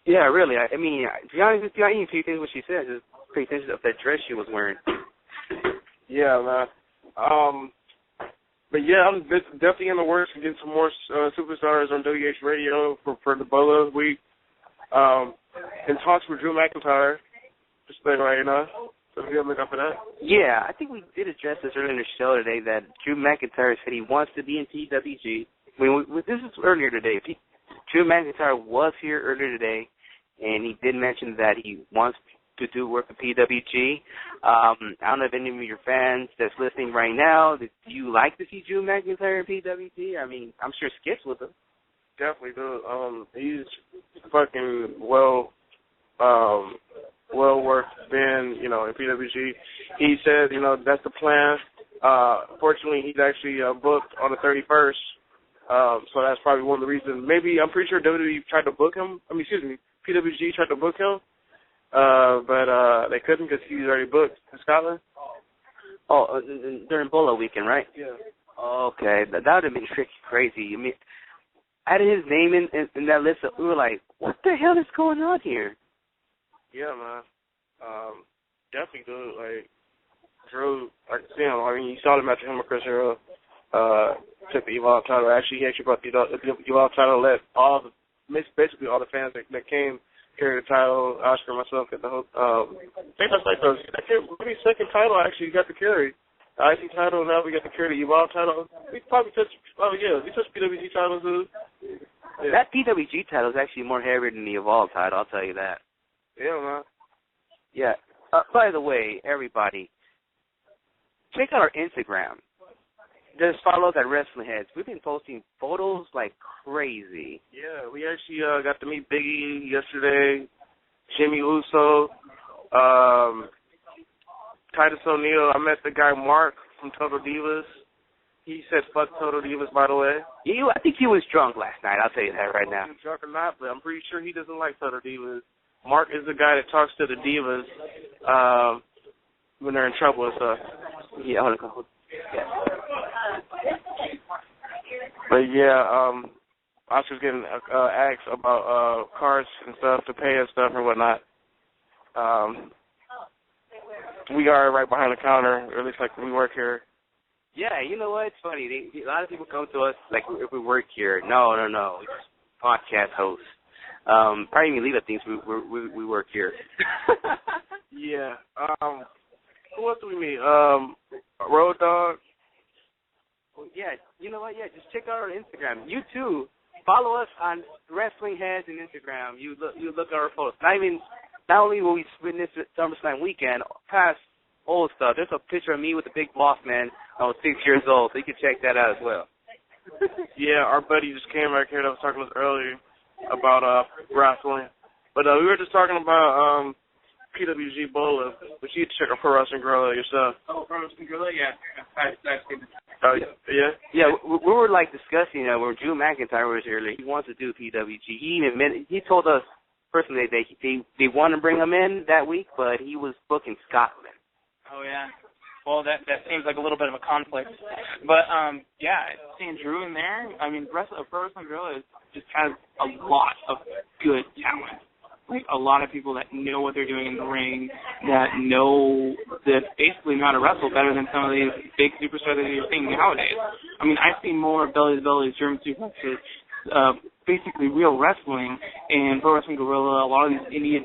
Yeah, really. I mean, to be honest with you, I didn't pay attention to what she said. Just pay attention to that dress she was wearing. Yeah, man. But yeah, I'm definitely in the works to get some more superstars on WH Radio for the Bola week. In talks with Drew McIntyre. Just like right now. So we gotta look up for that. Yeah, I think we did address this earlier in the show today that Drew McIntyre said he wants to be in PWG. I mean, this is earlier today. Drew McIntyre was here earlier today, and he did mention that he wants to do work at PWG. I don't know if any of your fans that's listening right now, do you like to see Drew McIntyre in PWG? I mean, I'm sure Skits with him. Definitely do. He's fucking well worth being, you know, in PWG. He said, you know, that's the plan. Fortunately, he's actually booked on the 31st. So that's probably one of the reasons. Maybe, I'm pretty sure WWE tried to book him. PWG tried to book him. But they couldn't because he's already booked in Scotland. Oh, during Bola weekend, right? Yeah. Okay, that would have been crazy. I mean, added his name in that list, we were like, what the hell is going on here? Yeah, man. Definitely good. Like, Drew, like, I mean, you saw the match with him and Chris Hero, took the Evolve title. He actually brought the Evolve title, let basically all the fans that came carry the title. Oscar and myself get the whole. I think that's like maybe second title I actually got to carry. The IC title, now we got to carry the Evolve title. We probably touched, we touched PWG titles too. Yeah. That PWG title is actually more heavier than the Evolve title, I'll tell you that. Yeah, man. Yeah. By the way, everybody, check out our Instagram. Just follow us at WrestlingHeads. We've been posting photos like crazy. Yeah, we actually got to meet Biggie yesterday, Jimmy Uso, Titus O'Neil. I met the guy Mark from Total Divas. He said fuck Total Divas, by the way. I think he was drunk last night, I'll tell you that right now. He was drunk or not, but I'm pretty sure he doesn't like Total Divas. Mark is the guy that talks to the divas when they're in trouble and stuff. Yeah, hold on. Yeah. But yeah, Oscar's getting asked about cards and stuff to pay and stuff and whatnot. We are right behind the counter, or at least like we work here. Yeah, you know what? It's funny. A lot of people come to us like if we work here. No. We're just podcast hosts. Probably even Lita thinks we work here. Yeah. Who else do we meet? Road Dogg. Yeah, you know what? Yeah, just check out our Instagram. You too. Follow us on WrestlingHeads and Instagram. You look at our posts. Not only will we witness Summerslam weekend, past old stuff. There's a picture of me with the big boss man. I was 6 years old, so you can check that out as well. Yeah, our buddy just came back here that was talking to us earlier about wrestling. But we were just talking about PWG Bola, but you check out Pro Wrestling Gorilla yourself. Oh, Pro Wrestling Gorilla, yeah. Oh, yeah? Yeah, we were like discussing, when Drew McIntyre was here earlier, he wants to do PWG. He told us personally that they want to bring him in that week, but he was booking Scotland. Oh, yeah. Well, that seems like a little bit of a conflict. But, yeah, seeing Drew in there, I mean, Pro Wrestling Gorilla just has a lot of good talent. Like, a lot of people that know what they're doing in the ring, that basically know how to wrestle better than some of these big superstars that you're seeing nowadays. I mean, I've seen more belly-to-belly German suplexes, basically real wrestling in Pro Wrestling Gorilla, a lot of these indie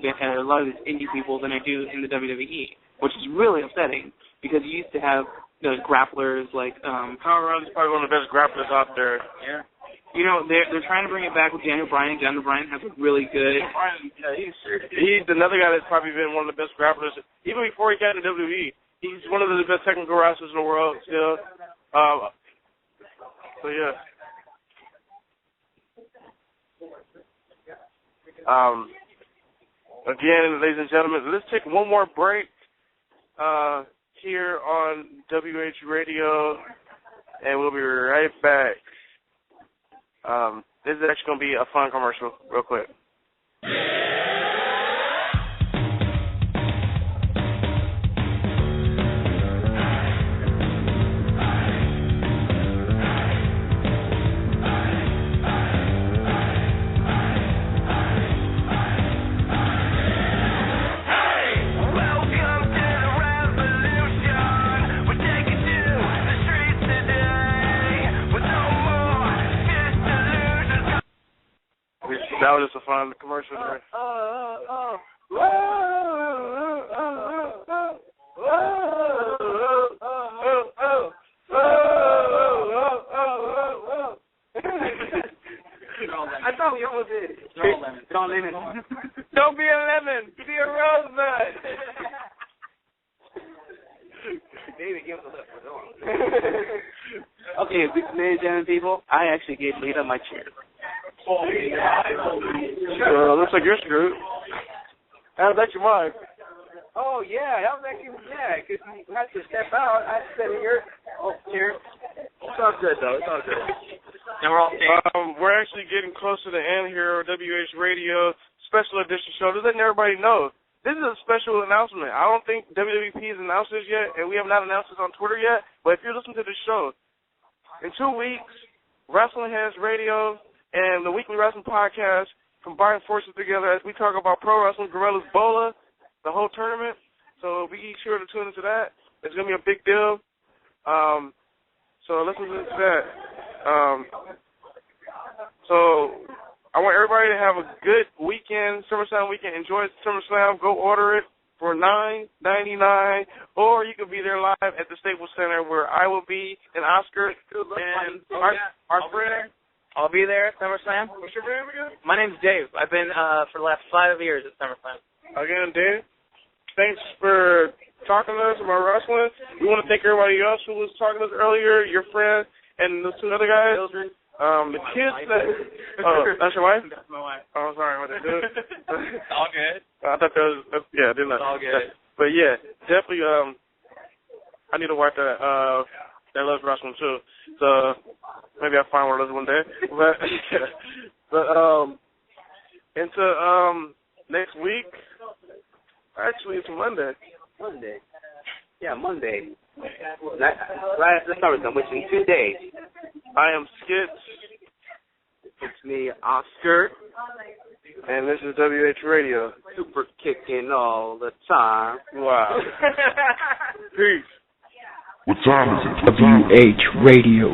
people than I do in the WWE, which is really upsetting because you used to have the grapplers like Power Run is probably one of the best grapplers out there. Yeah. You know, they're trying to bring it back with Daniel Bryan. Daniel Bryan has a really good. He's another guy that's probably been one of the best grapplers even before he got into WWE. He's one of the best technical wrestlers in the world still. So yeah. Again, ladies and gentlemen, let's take one more break here on WH Radio, and we'll be right back. This is actually going to be a fun commercial, real quick. That was just a fun commercial there. I thought we almost did it. Don't lemon. Don't be a lemon. Be a rosebud. Baby, give us a look. Okay, ladies and gentlemen, people, I actually gave Lita my chair. Looks like you're screwed. How's that your mark? Oh, yeah, that was actually, because you had to step out. I said, here. Oh, chair. It's all good, though. It's all good. And we're all we're actually getting close to the end here of WH Radio special edition show. Just letting everybody know, this is a special announcement. I don't think WWP has announced this yet, and we have not announced this on Twitter yet, but if you listen to this show, in 2 weeks, WrestlingHeads Radio and the Weekly Wrestling Podcast combine forces together as we talk about Pro Wrestling Gorilla's Bola, the whole tournament. So be sure to tune into that. It's going to be a big deal. So listen to that. So I want everybody to have a good weekend, SummerSlam weekend. Enjoy SummerSlam. Go order it for $9.99, or you can be there live at the Staples Center where I will be, and Oscar, and our friend. I'll be there at SummerSlam. What's your name again? My name's Dave. I've been for the last 5 years at SummerSlam. Again, Dave, thanks for talking to us about wrestling. We want to thank everybody else who was talking to us earlier, your friend, and the two other guys. Children. The kids that... Oh, that's your wife? That's my wife. Oh, sorry. What they do? It's all good. I thought that was... Yeah, didn't I? It's all good. But, yeah, definitely, I need a wife that loves wrestling, too. So, maybe I'll find one of those one day. But into next week, actually, it's Monday. Monday. Yeah, Monday. Right after SummerSlam, which in 2 days. I am Skits. It's me, Oscar. And this is WH Radio. Super kicking all the time. Wow. Peace. What time is it? WH Radio.